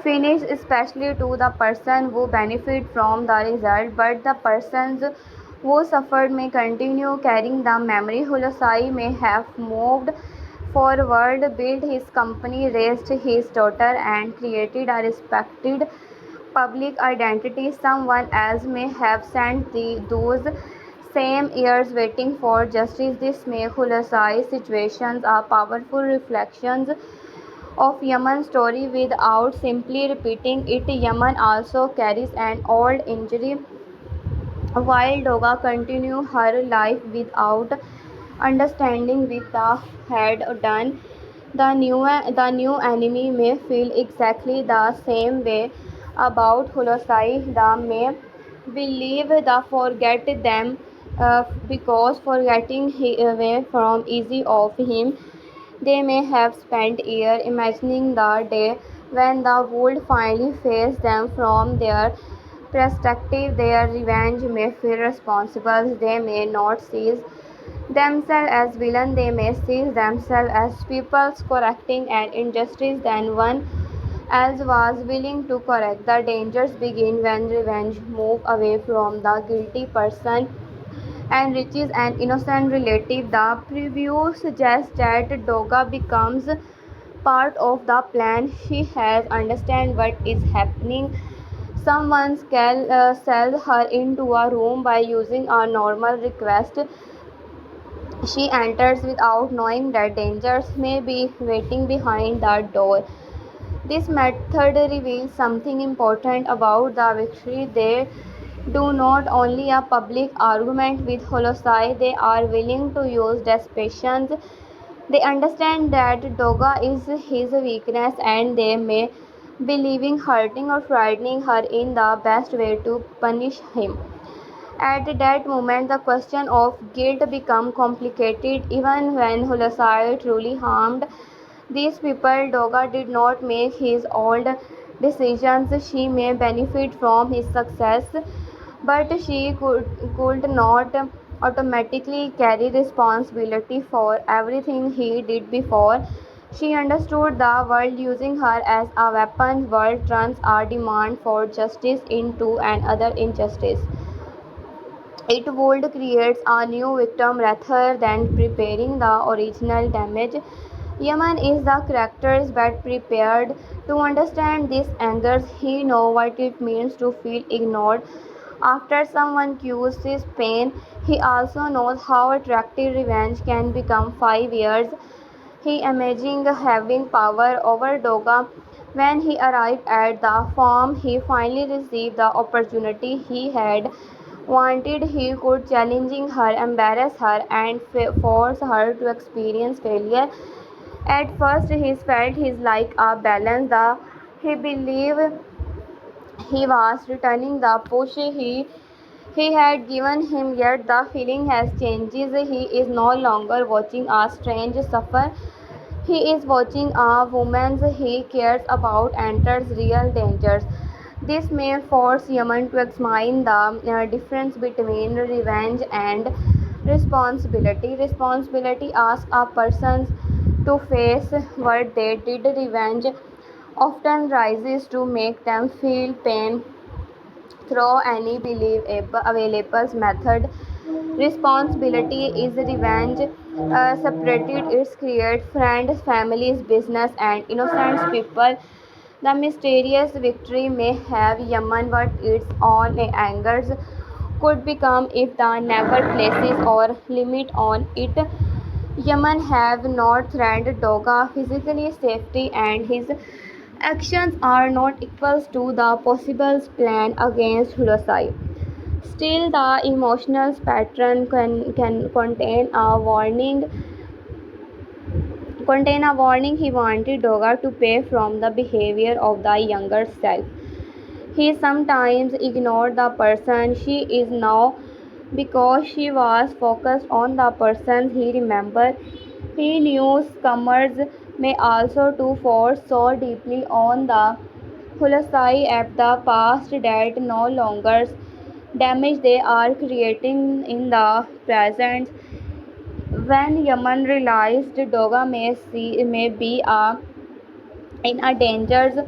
finished, especially to the person who benefit from the result, but the persons who suffered may continue carrying the memory. Hulasai may have moved forward, built his company, raised his daughter, and created a respected public identity. Someone else may have spent those same years waiting for justice. This may Hulasai situations are powerful reflections of Yemen's story without simply repeating it. Yemen also carries an old injury. While Doga continued her life without understanding what they had done, the new enemy may feel exactly the same way about Holosai. They may believe they forget them because forgetting away from easy of him. They may have spent years imagining the day when the world finally faced them from their perspective. Their revenge may feel responsible. They may not see themselves as villains. They may see themselves as people correcting an injustice than one else was willing to correct. The dangers begin when revenge moves away from the guilty person and reaches an innocent relative. The preview suggests that Doga becomes part of the plan. She has understand what is happening. Someone can sell her into a room by using a normal request. She enters without knowing that dangers may be waiting behind the door. This method reveals something important about the victory. They do not only a public argument with Holosai, they are willing to use desperation. They understand that Doga is his weakness and they may be leaving, hurting, or frightening her in the best way to punish him. At that moment, the question of guilt becomes complicated. Even when Hulasai truly harmed these people, Doga did not make his own decisions. She may benefit from his success, but she could not automatically carry responsibility for everything he did before. She understood the world using her as a weapon. World turns our demand for justice into another injustice. It would create a new victim rather than repairing the original damage. Yaman is the character but prepared to understand this anger. He knows what it means to feel ignored after someone causes pain. He also knows how attractive revenge can become. 5 years he imagined having power over Doga. When he arrived at the farm, he finally received the opportunity he had wanted. He could challenge her, embarrass her, and force her to experience failure. At first, he felt his like a balance. He believed he was returning the push he had given him, yet the feeling has changed. He is no longer watching a stranger suffer. He is watching a woman he cares about enters real dangers. This may force Yemen to examine the difference between revenge and responsibility. Responsibility asks a person to face what they did. Revenge often rises to make them feel pain through any available method. Responsibility is revenge. Separated, it creates friends, families, business, and innocent people. The mysterious victory may have Yemen what its own angers could become if the never places or limit on it. Yemen have not threatened Doga physically safety, and his actions are not equal to the possible plan against Hulosai. Still, the emotional pattern can contain a warning. He wanted Doga to pay from the behavior of the younger self. He sometimes ignored the person she is now because she was focused on the person he remembered. He knew scammers may also to force so deeply on the Hulasai of the past that no longer damage they are creating in the present. When Yaman realized Doga may be in a danger,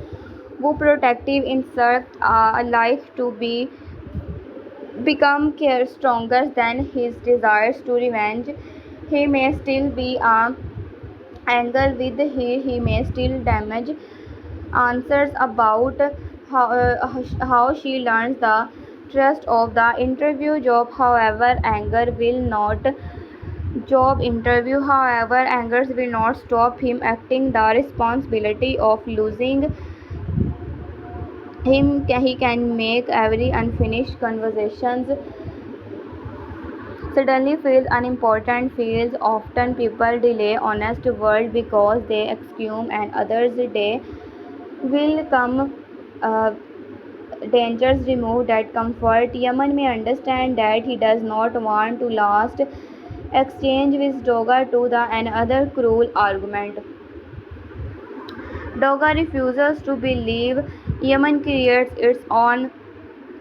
who protective insect like to be become care stronger than his desires to revenge. He may still be anger with he may still damage answers about how she learns the trust of the interview job. However, angers will not stop him acting. The responsibility of losing him he can make every unfinished conversations suddenly feels unimportant. Feels often people delay honest world because they assume and others day will come. uh, Dangers remove that comfort. Yaman may understand that he does not want to last exchange with Doga to the another cruel argument. Doga refuses to believe. Yemen creates its own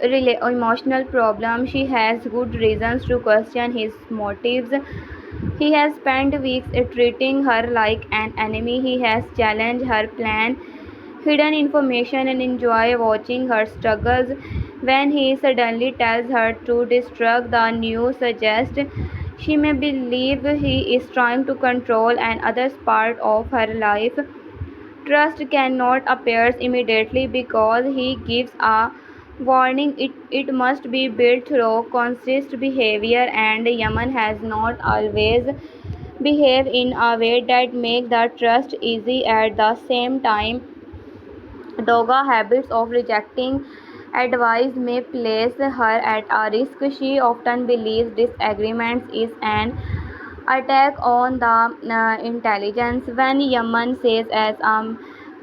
emotional problem. She has good reasons to question his motives. He has spent weeks treating her like an enemy. He has challenged her plan, hidden information, and enjoy watching her struggles. When he suddenly tells her to destruct the news suggests she may believe he is trying to control another part of her life. Trust cannot appear immediately because he gives a warning. It must be built through consistent behavior, and Yaman has not always behaved in a way that makes the trust easy. At the same time, Doga habits of rejecting advice may place her at a risk. She often believes disagreements is an attack on the intelligence. When Yaman says as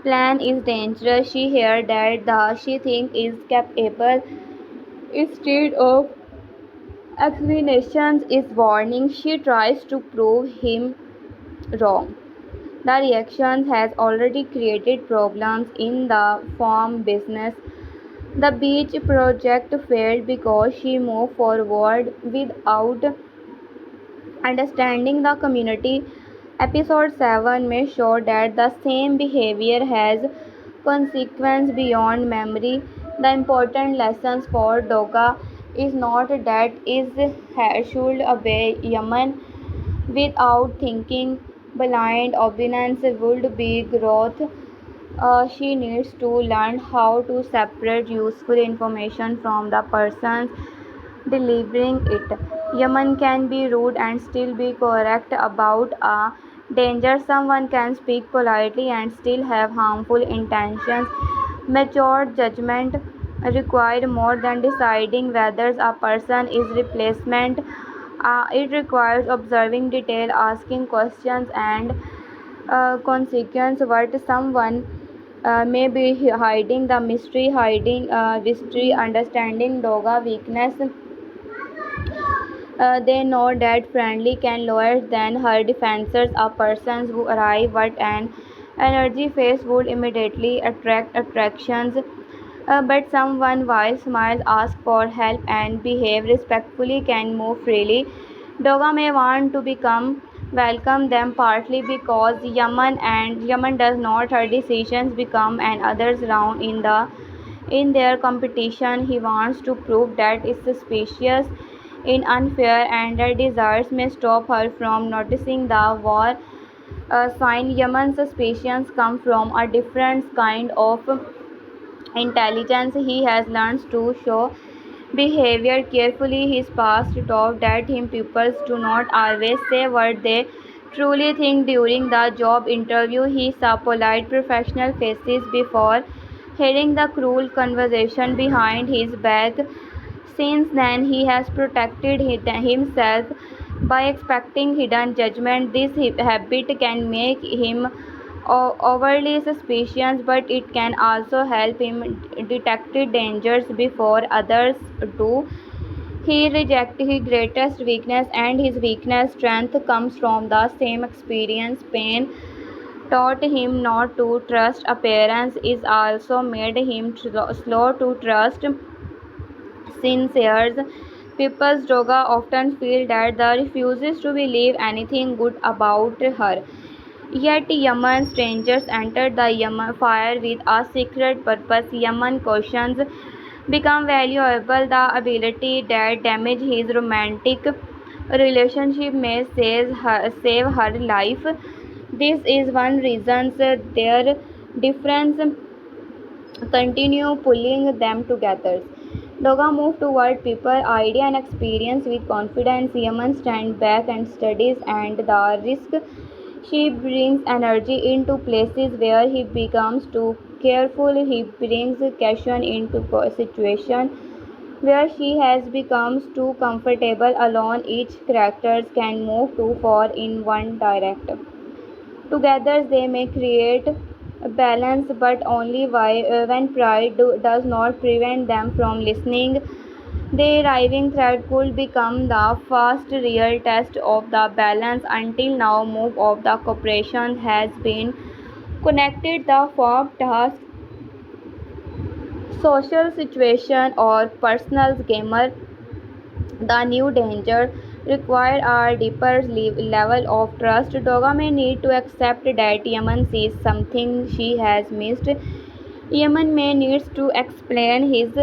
plan is dangerous, she hears that the she thinks is capable instead of explanations is warning. She tries to prove him wrong. The reaction has already created problems in the farm business. The beach project failed because she moved forward without understanding the community. Episode 7 may show that the same behavior has consequences beyond memory. The important lessons for Doga is not that is should obey Yaman without thinking. Blind obedience would be growth. She needs to learn how to separate useful information from the persons delivering it. Yaman can be rude and still be correct about a danger. Someone can speak politely and still have harmful intentions. Mature judgment required more than deciding whether a person is replacement. It requires observing detail, asking questions, and consequence what someone may be hiding the mystery understanding Doga weakness. They know that friendly can lower than her defenses. A person who arrive at an energy phase would immediately attract attractions. But someone while smiles, ask for help, and behave respectfully can move freely. Doga may want to become welcome them partly because Yaman does not her decisions become an others round in their competition. He wants to prove that is suspicious in unfair and their desires may stop her from noticing the war sign. Yaman's suspicions come from a different kind of intelligence. He has learned to show behavior carefully. His past taught that him pupils do not always say what they truly think during the job interview. He saw polite professional faces before hearing the cruel conversation behind his back. Since then, he has protected himself by expecting hidden judgment. This habit can make him overly suspicious, but it can also help him detect dangers before others do. He rejects his greatest weakness, and his weakness strength comes from the same experience. Pain taught him not to trust appearance is also made him slow to trust sincere people's. Doga often feel that the refuses to believe anything good about her. Yet Yaman strangers entered the Yaman fire with a secret purpose. Yaman questions become valuable. The ability that damage his romantic relationship may save her life. This is one reason their difference continue pulling them together. Doga moved toward people, idea, and experience with confidence. Yaman stands back and studies and the risk. She brings energy into places where he becomes too careful. He brings caution into situation where she has become too comfortable alone. Each character can move too far in one direction. Together they may create a balance, but only when pride does not prevent them from listening. The arriving thread could become the first real test of the balance. Until now, move of the cooperation has been connected the form task, social situation, or personal gamer. The new danger requires a deeper level of trust. Doga may need to accept that Yaman sees something she has missed. Yaman may needs to explain his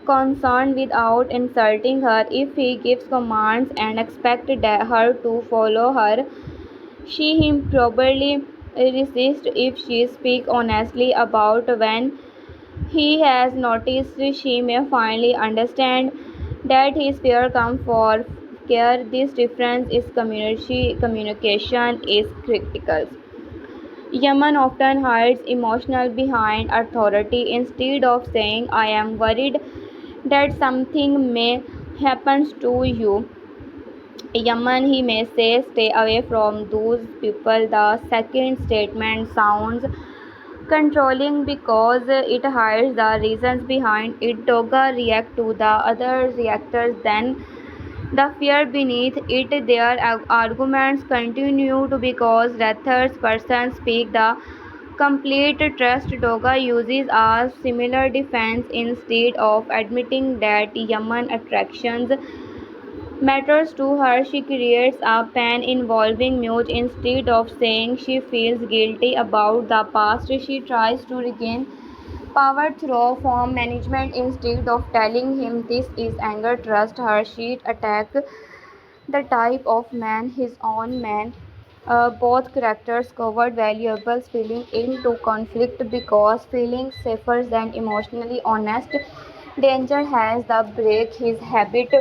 concern without insulting her. If he gives commands and expects her to follow her, she him probably resist. If she speaks honestly about when he has noticed, she may finally understand that his fear comes for care. This difference is communication is critical. Yaman often hides emotional behind authority. Instead of saying I am worried that something may happen to you, Yaman he may say stay away from those people. The second statement sounds controlling because it hides the reasons behind it. Doga react to the other reactors, then the fear beneath it. Their arguments continue to because Rather's person speak the complete trust. Doga uses a similar defense instead of admitting that Yaman attractions matters to her. She creates a pain involving Muse instead of saying she feels guilty about the past. She tries to regain power through form management instead of telling him this is anger. Trust her. She attacks the type of man, his own man. Both characters covered valuables feeling into conflict because feeling safer than emotionally honest. Danger has the break his habit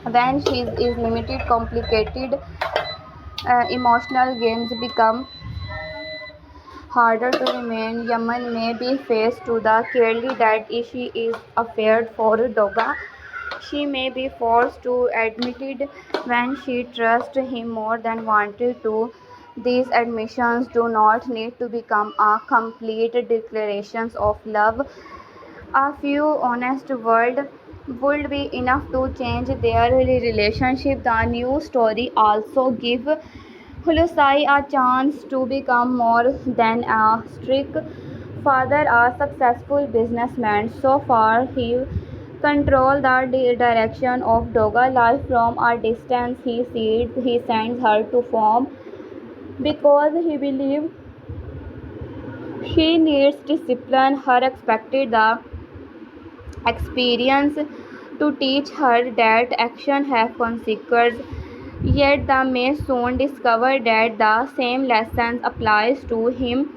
when she is limited, complicated, emotional games become harder to remain. Yaman may be faced to the clearly that she is afraid for Doga. She may be forced to admit it when she trusts him more than wanted to. These admissions do not need to become a complete declarations of love. A few honest words would be enough to change their relationship. The new story also gives Hulusai a chance to become more than a strict father, a successful businessman. So far, he control the direction of Doga life from a distance. He sends her to form because he believes she needs discipline. Her expected the experience to teach her that action have consequences. Yet the may soon discover that the same lesson applies to him.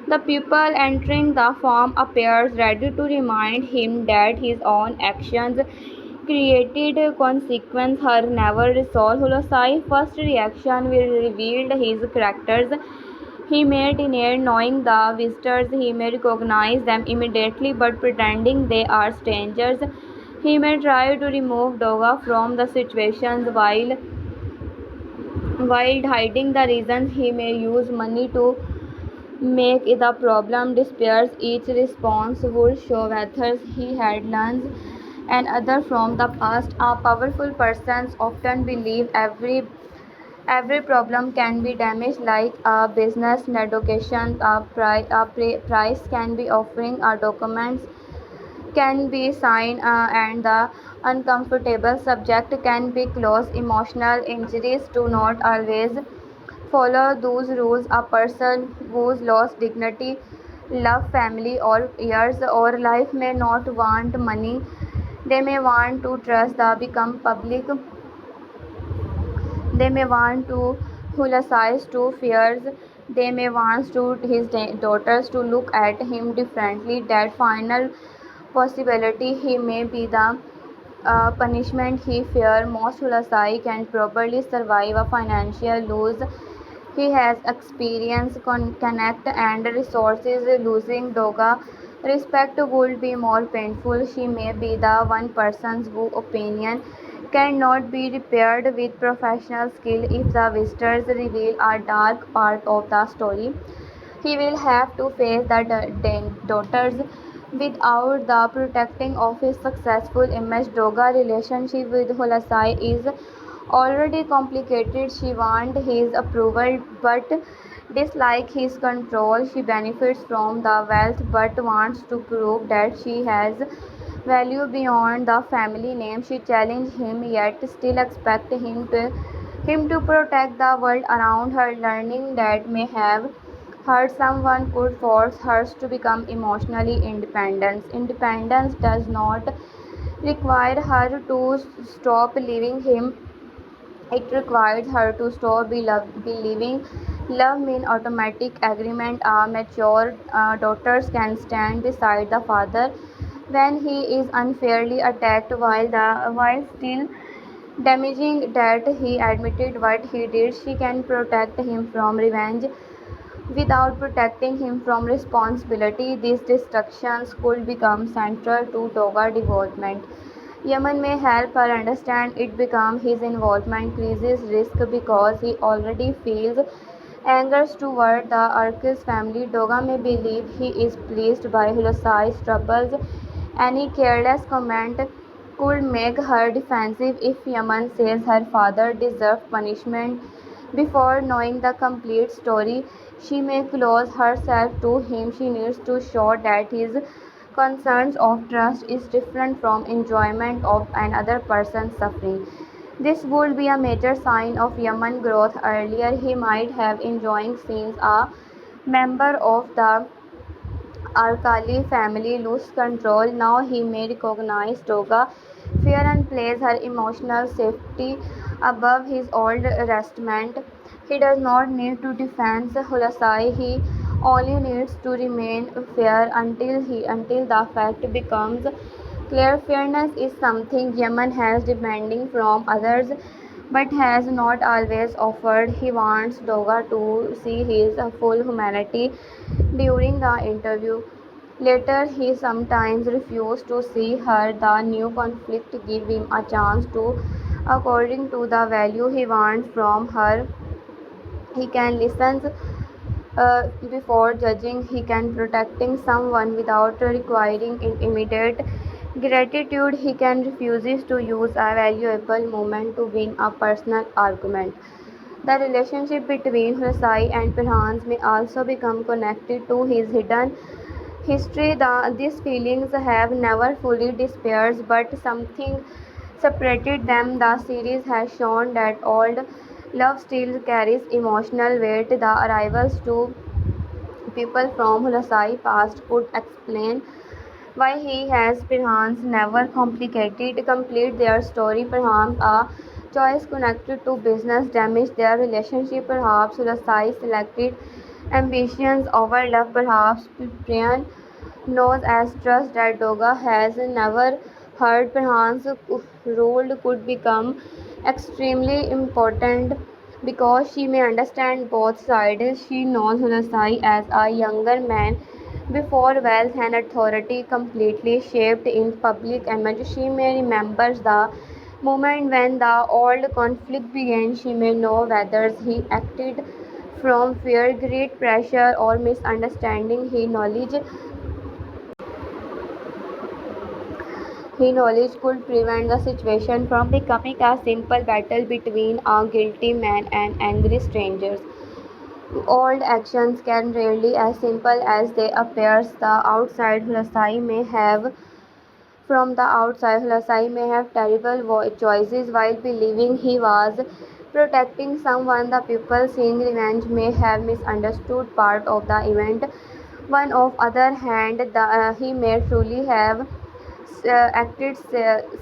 The pupil entering the form appears ready to remind him that his own actions created consequences her never resolve. Holosai's first reaction will reveal his characters. He may deny knowing the visitors, he may recognize them immediately but pretending they are strangers. He may try to remove Doga from the situations while hiding the reasons. He may use money to make the problem disappear. Each response would show whether he had learned and other from the past. A powerful persons often believe every problem can be damaged like a business negotiation. Price can be offering. A documents can be signed, and the uncomfortable subject can be closed. Emotional injuries do not always follow those rules. A person who's lost dignity, love, family, or years or life may not want money. They may want to trust the become public. They may want to publicize to fears. They may want to his daughters to look at him differently. That final possibility he may be the punishment he fears most. Hulasai can probably survive a financial loss. He has experience, connect, and resources. Losing Doga respect would be more painful. She may be the one person whose opinion cannot be repaired with professional skill. If the visitors reveal a dark part of the story, he will have to face the daughters without the protecting of his successful image. Doga relationship with Holasai is already complicated. She wants his approval but dislike his control. She benefits from the wealth but wants to prove that she has value beyond the family name. She challenges him yet still expects him to protect the world around her. Learning that may have hurt someone could force her to become emotionally independent. Independence does not require her to stop leaving him, it requires her to stop believing love means automatic agreement. Mature daughters can stand beside the father when he is unfairly attacked while still damaging that he admitted what he did. She can protect him from revenge without protecting him from responsibility. These distractions could become central to Toga development. Yemen may help her understand it become his involvement increases risk because he already feels angers toward the Ark's family. Doga may believe he is pleased by Hulasai's troubles. Any careless comment could make her defensive. If Yaman says her father deserved punishment before knowing the complete story, she may close herself to him. She needs to show that his concerns of trust is different from enjoyment of another person's suffering. This would be a major sign of Yaman growth. Earlier, he might have enjoying seeing a member of the Arkali family lose control. Now he may recognize Toga fear and place her emotional safety above his old resentment. He does not need to defend Hulasai. He only needs to remain fair until the fact becomes clear. Fairness is something Yemen has demanding from others but has not always offered. He wants Doga to see his full humanity during the interview. Later, he sometimes refused to see her. The new conflict gives him a chance to, according to the value he wants from her. He can listen before judging. He can protecting someone without requiring immediate gratitude. He can refuses to use a valuable moment to win a personal argument. The relationship between Husai and Pirhans may also become connected to his hidden history. These feelings have never fully disappeared, but something separated them. The series has shown that old love still carries emotional weight. The arrivals to people from Hulasai past could explain why he has perhaps never complicated complete their story. Perhaps a choice connected to business damaged their relationship. Perhaps Hulasai selected ambitions over love. Perhaps Priyan knows as trust that Doga has never heard. Perhaps role could become extremely important because she may understand both sides. She knows Hulasai as a younger man before wealth and authority completely shaped in public image. She may remember the moment when the old conflict began. She may know whether he acted from fear, greed, pressure, or misunderstanding. He knowledge could prevent the situation from becoming a simple battle between a guilty man and angry strangers. Old actions can rarely as simple as they appear. The outside Hulasai may have From the outside, Hulasai may have terrible choices while believing he was protecting someone. The people seeing revenge may have misunderstood part of the event. On the other hand, he may truly have acted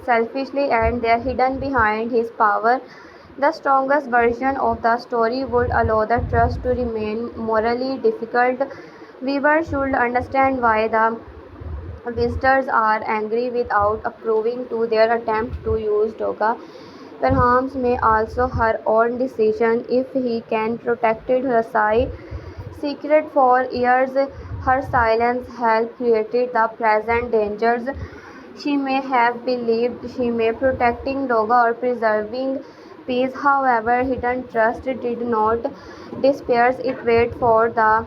selfishly and they are hidden behind his power. The strongest version of the story would allow the trust to remain morally difficult. Viewers should understand why the visitors are angry without approving to their attempt to use Doga. Perhaps may also her own decision if he can protected her side secret for years. Her silence helped created the present dangers. She may have believed she may protecting Doga or preserving peace. However, hidden trust did not disappear. It wait for the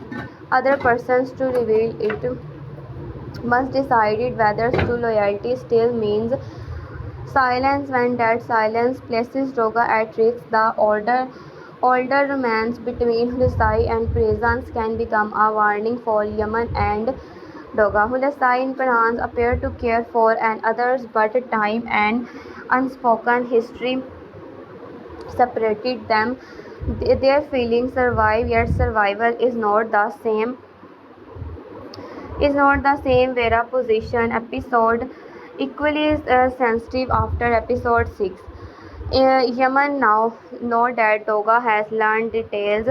other persons to reveal it. Must decided whether to loyalty still means silence. When that silence places Doga at risk, the older romance between Hulasai and Presence can become a warning for Yaman and Doga. Hulasai and Perhans appear to care for and others, but time and unspoken history separated them. Their feelings survive, yet survival is not the same. Vera position episode equally sensitive after episode 6. Yaman now know that Toga has learned details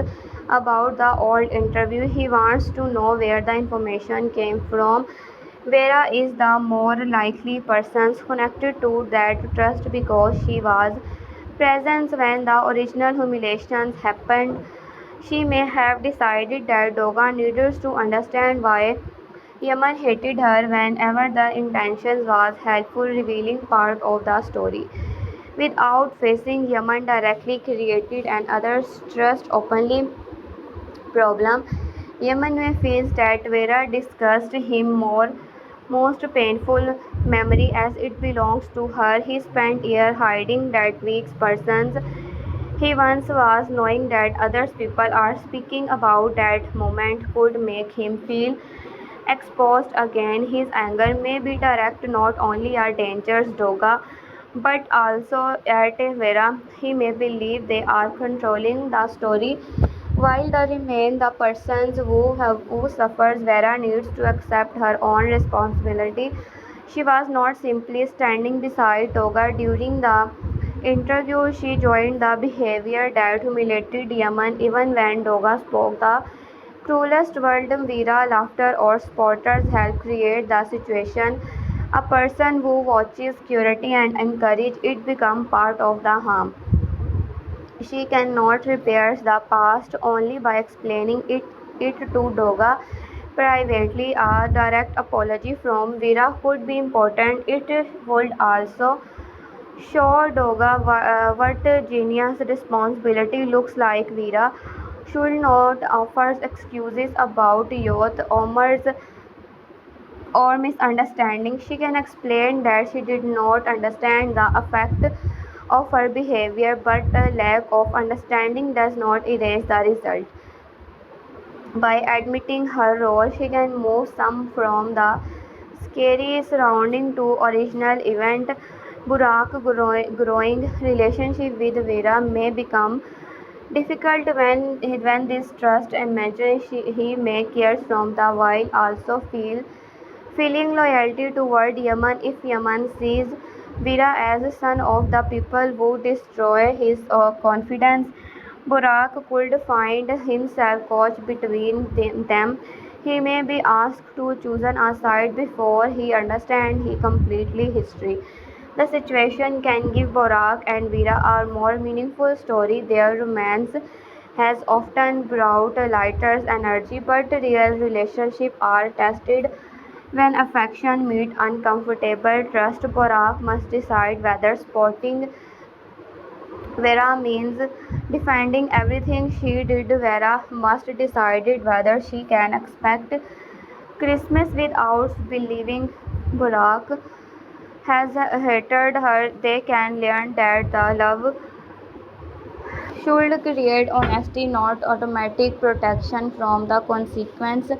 about the old interview. He wants to know where the information came from. Vera is the more likely person connected to that trust because she was present when the original humiliations happened. She may have decided that Doga needed to understand why Yaman hated her whenever the intention was helpful, revealing part of the story. Without facing Yaman directly created and others trust openly problem. Yaman may feel that Vera discussed him more most painful memory as it belongs to her. He spent years hiding that weak persons he once was, knowing that other people are speaking about that moment could make him feel exposed again. His anger may be direct not only at dangerous Doga but also at Vera. He may believe they are controlling the story while the remain the persons who suffers. Vera needs to accept her own responsibility. She was not simply standing beside Toga during the interview. She joined the behavior that humiliated Yaman even when Doga spoke the cruelest word. Vera, laughter, or spotters help create the situation. A person who watches curiosity and encourage it become part of the harm. She cannot repair the past only by explaining it to Doga privately. A direct apology from Vera could be important. It would also show Doga what genius responsibility looks like. Vera should not offer excuses about youth, homers, or misunderstanding. She can explain that she did not understand the effect of her behavior, but a lack of understanding does not erase the result. By admitting her role, she can move some from the scary surrounding to original event. Burak's growing relationship with Vera may become difficult when this trust emerges. He may care from the while also feeling loyalty toward Yemen. If Yemen sees Vera as a son of the people who destroy his confidence, Burak could find himself caught between them. He may be asked to choose a side before he understands he completely history. The situation can give Borak and Vera a more meaningful story. Their romance has often brought lighter energy, but real relationships are tested when affection meets uncomfortable trust. Borak must decide whether supporting Vera means defending everything she did. Vera must decide whether she can expect Christmas without believing Borak has hated her. They can learn that the love should create honesty, not automatic protection from the consequence.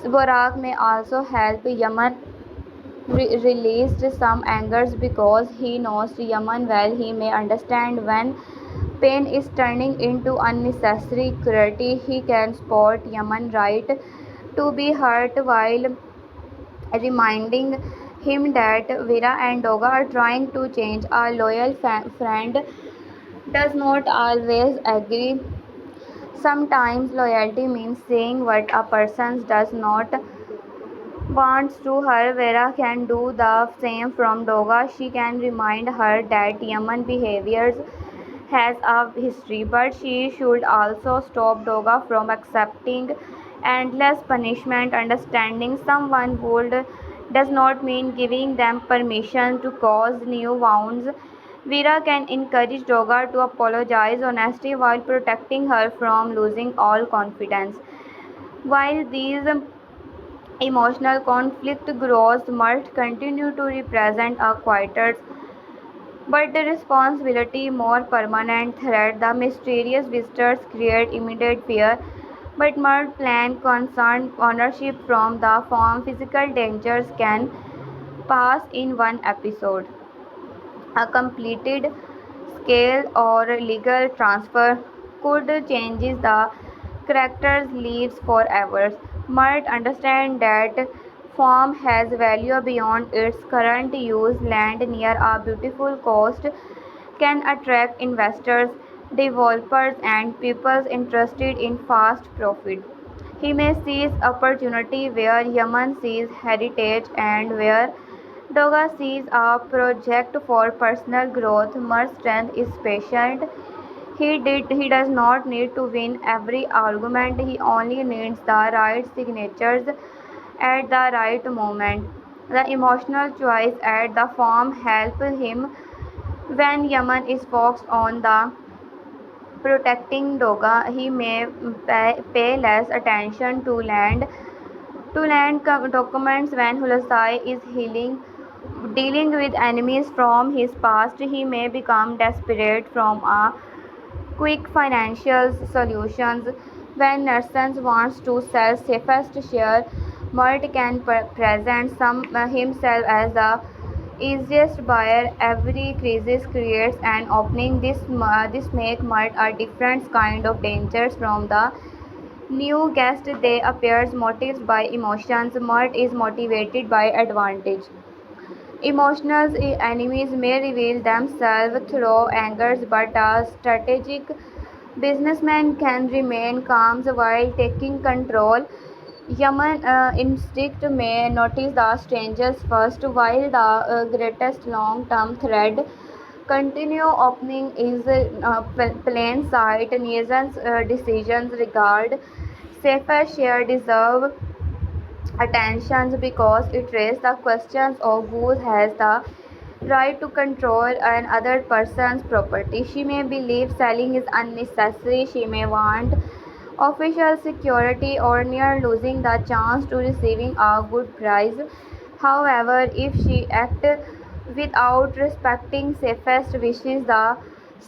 Borak may also help Yaman release some angers because he knows Yaman well. He may understand when pain is turning into unnecessary cruelty. He can support Yaman right to be hurt while reminding him that Vera and Doga are trying to change. A loyal friend does not always agree. Sometimes loyalty means saying what a person does not wants to her. Vera can do the same from Doga. She can remind her that Yemen behaviors has a history, but she should also stop Doga from accepting endless punishment. Understanding someone would does not mean giving them permission to cause new wounds. Vera can encourage Doga to apologize honestly while protecting her from losing all confidence. While these emotional conflict grows must continue to represent a quieter but the responsibility more permanent threat. The mysterious visitors create immediate fear, but mud plan concern ownership from the farm. Physical dangers can pass in one episode. A completed scale or legal transfer could change the character's lives forever. Might understand that farm has value beyond its current use. Land near a beautiful coast can attract investors, developers, and people interested in fast profit. He may seize opportunity where Yemen sees heritage and where Doga sees a project for personal growth. Mer's strength is patient. He does not need to win every argument. He only needs the right signatures at the right moment. The emotional choice at the farm help him when Yaman is focused on the protecting Doga. He may pay less attention to documents when Hulasai is dealing with enemies from his past. He may become desperate from a quick financial solutions. When Narsans wants to sell safest share, Mert can present himself as the easiest buyer. Every crisis creates an opening. This make Mert a different kind of dangerous from the new guest. They appears motivated by emotions. Mert is motivated by advantage. Emotional enemies may reveal themselves through anger, but a strategic businessman can remain calm while taking control. Human instinct may notice the strangers first, while the greatest long-term threat continue opening is plain sight. Nations' decisions regard safer share deserve attention because it raises the questions of who has the right to control another person's property. She may believe selling is unnecessary. She may want official security or near losing the chance to receiving a good price. However, if she acts without respecting safest wishes, the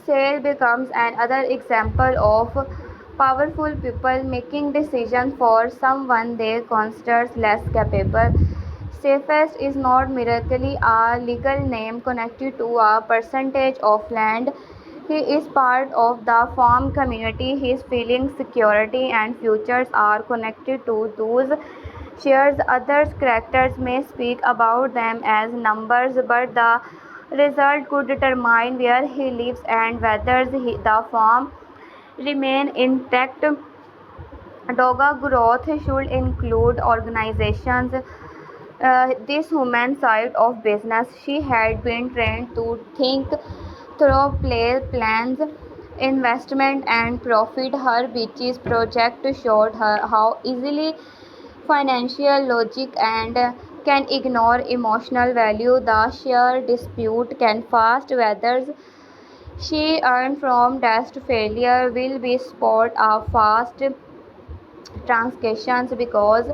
sale becomes another example of powerful people making decisions for someone they consider less capable. Safest is not merely a legal name connected to a percentage of land. He is part of the farm community. His feelings, security, and futures are connected to those shares. Others' characters may speak about them as numbers, but the result could determine where he lives and whether the farm remain intact. Doga growth should include organizations. This human side of business, she had been trained to think through plans, investment, and profit. Her beaches project showed her how easily financial logic and can ignore emotional value. The sheer dispute can fast whether she earned from test failure will be spot a fast transactions because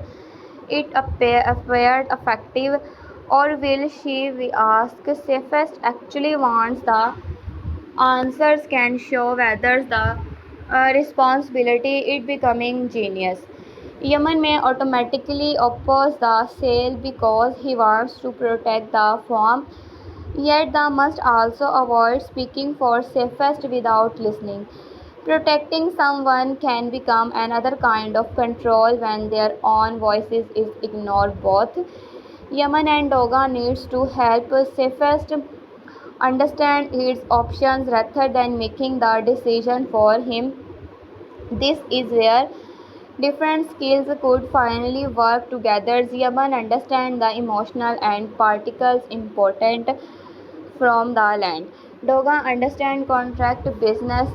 it appeared effective, or will she be asked safest actually wants the answers can show whether the responsibility it becoming genius. Yemen may automatically oppose the sale because he wants to protect the farm, yet they must also avoid speaking for safest without listening. Protecting someone can become another kind of control when their own voices is ignored. Both Yemen and Doga needs to help safest understand its options rather than making the decision for him. This is where different skills could finally work together. Yemen understand the emotional and particles important from the land. Doga understand contract business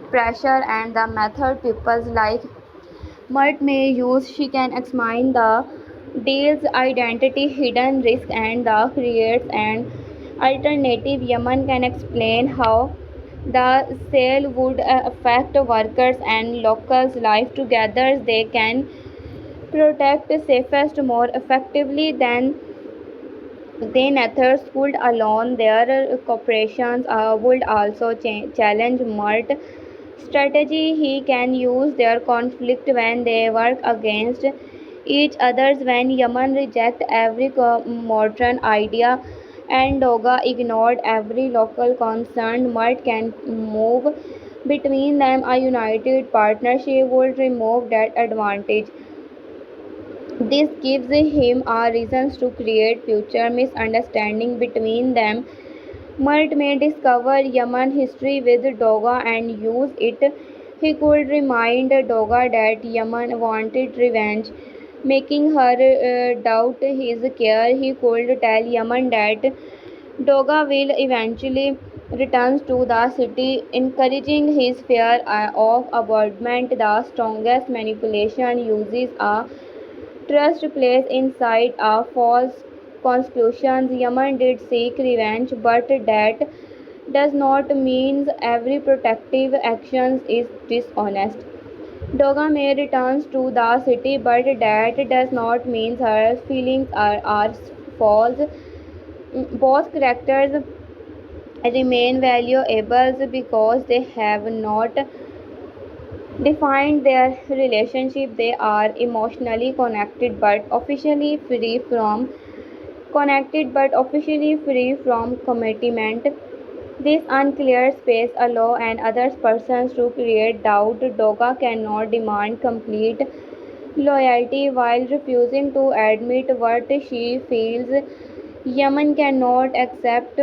pressure and the method people like Murt may use. She can examine the deal's identity, hidden risk, and the creates an alternative. Yemen can explain how the sale would affect workers and locals' life. Together, they can protect safest more effectively than then others could alone. Their corporations would also challenge Murt strategy. He can use their conflict when they work against each other. When Yemen reject every modern idea and Doga ignored every local concern, Murt can move between them. A united partnership would remove that advantage. This gives him a reason to create future misunderstanding between them. Murt may discover Yemen history with Doga and use it. He could remind Doga that Yemen wanted revenge, making her doubt his care. He could tell Yemen that Doga will eventually return to the city, encouraging his fear of abandonment. The strongest manipulation uses a trust placed inside a false conclusions. Yemen did seek revenge, but that does not mean every protective action is dishonest. Doga may return to the city, but that does not mean her feelings are false. Both characters remain valuable because they have not defined their relationship. They are emotionally connected but officially free from commitment. This unclear space allows an other person to create doubt. Doga cannot demand complete loyalty while refusing to admit what she feels. Yemen cannot accept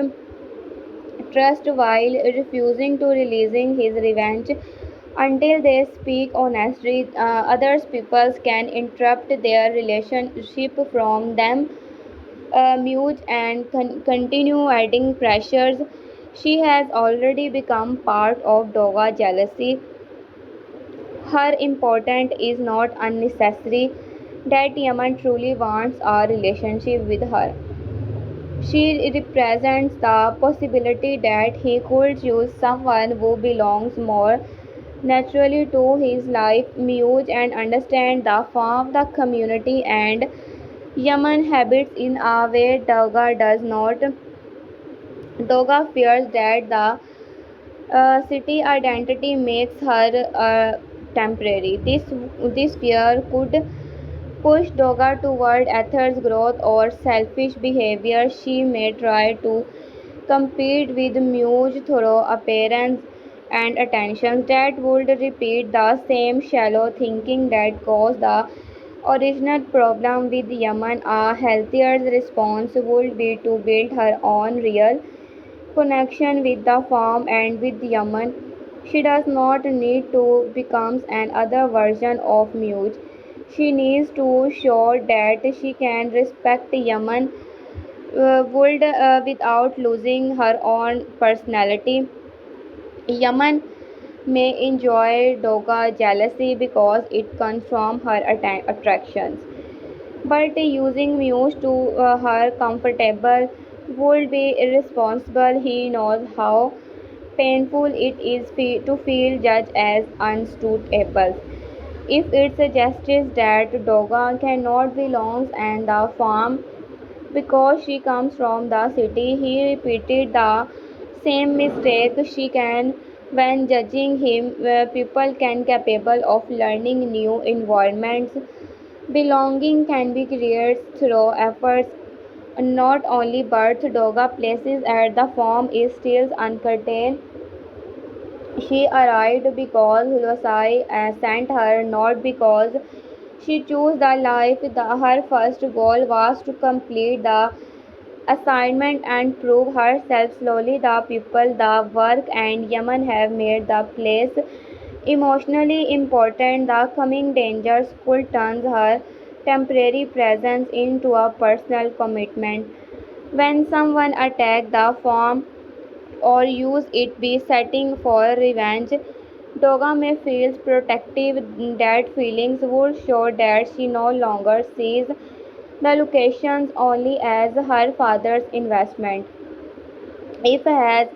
trust while refusing to releasing his revenge. Until they speak honestly, other peoples can interrupt their relationship from them mute and continue adding pressures. She has already become part of Doga jealousy. Her importance is not unnecessary that Yemen truly wants a relationship with her. She represents the possibility that he could choose someone who belongs more naturally to his life, muse and understand the farm, the community, and Yemen habits in a way Doga does not. Doga fears that the city identity makes her temporary. This fear could push Doga toward Ether's growth or selfish behavior. She may try to compete with Muse through appearance and attentions that would repeat the same shallow thinking that caused the original problem with Yaman. A healthier response would be to build her own real connection with the farm and with Yaman. She does not need to become another version of Muse. She needs to show that she can respect Yaman world without losing her own personality. Yaman may enjoy Doga jealousy because it comes from her attractions, but using Muse to her comfortable would be irresponsible. He knows how painful it is to feel judged as unsuitable. If it suggests that Doga cannot belong and the farm because she comes from the city, he repeated the same mistake she can when judging him. Where people can capable of learning new environments. Belonging can be created through efforts, not only birth. Doga places at the farm is still uncertain. She arrived because Hulasai sent her, not because she chose the life. Her first goal was to complete the assignment and prove herself. Slowly the people, the work and Yemen have made the place emotionally important. The coming dangers could turn her temporary presence into a personal commitment. When someone attacks the farm or use it be setting for revenge, Doga may feel protective. That feelings would show that she no longer sees the locations only as her father's investment. If has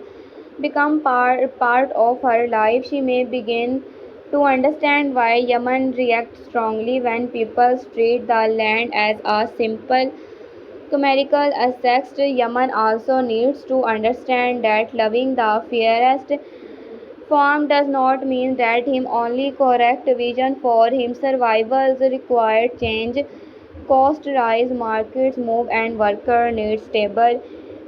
become part of her life, she may begin to understand why Yemen reacts strongly when people treat the land as a simple chemical asset. Yemen also needs to understand that loving the fairest form does not mean that him only correct vision for him survivals required change. Cost rise, markets move, and worker needs stable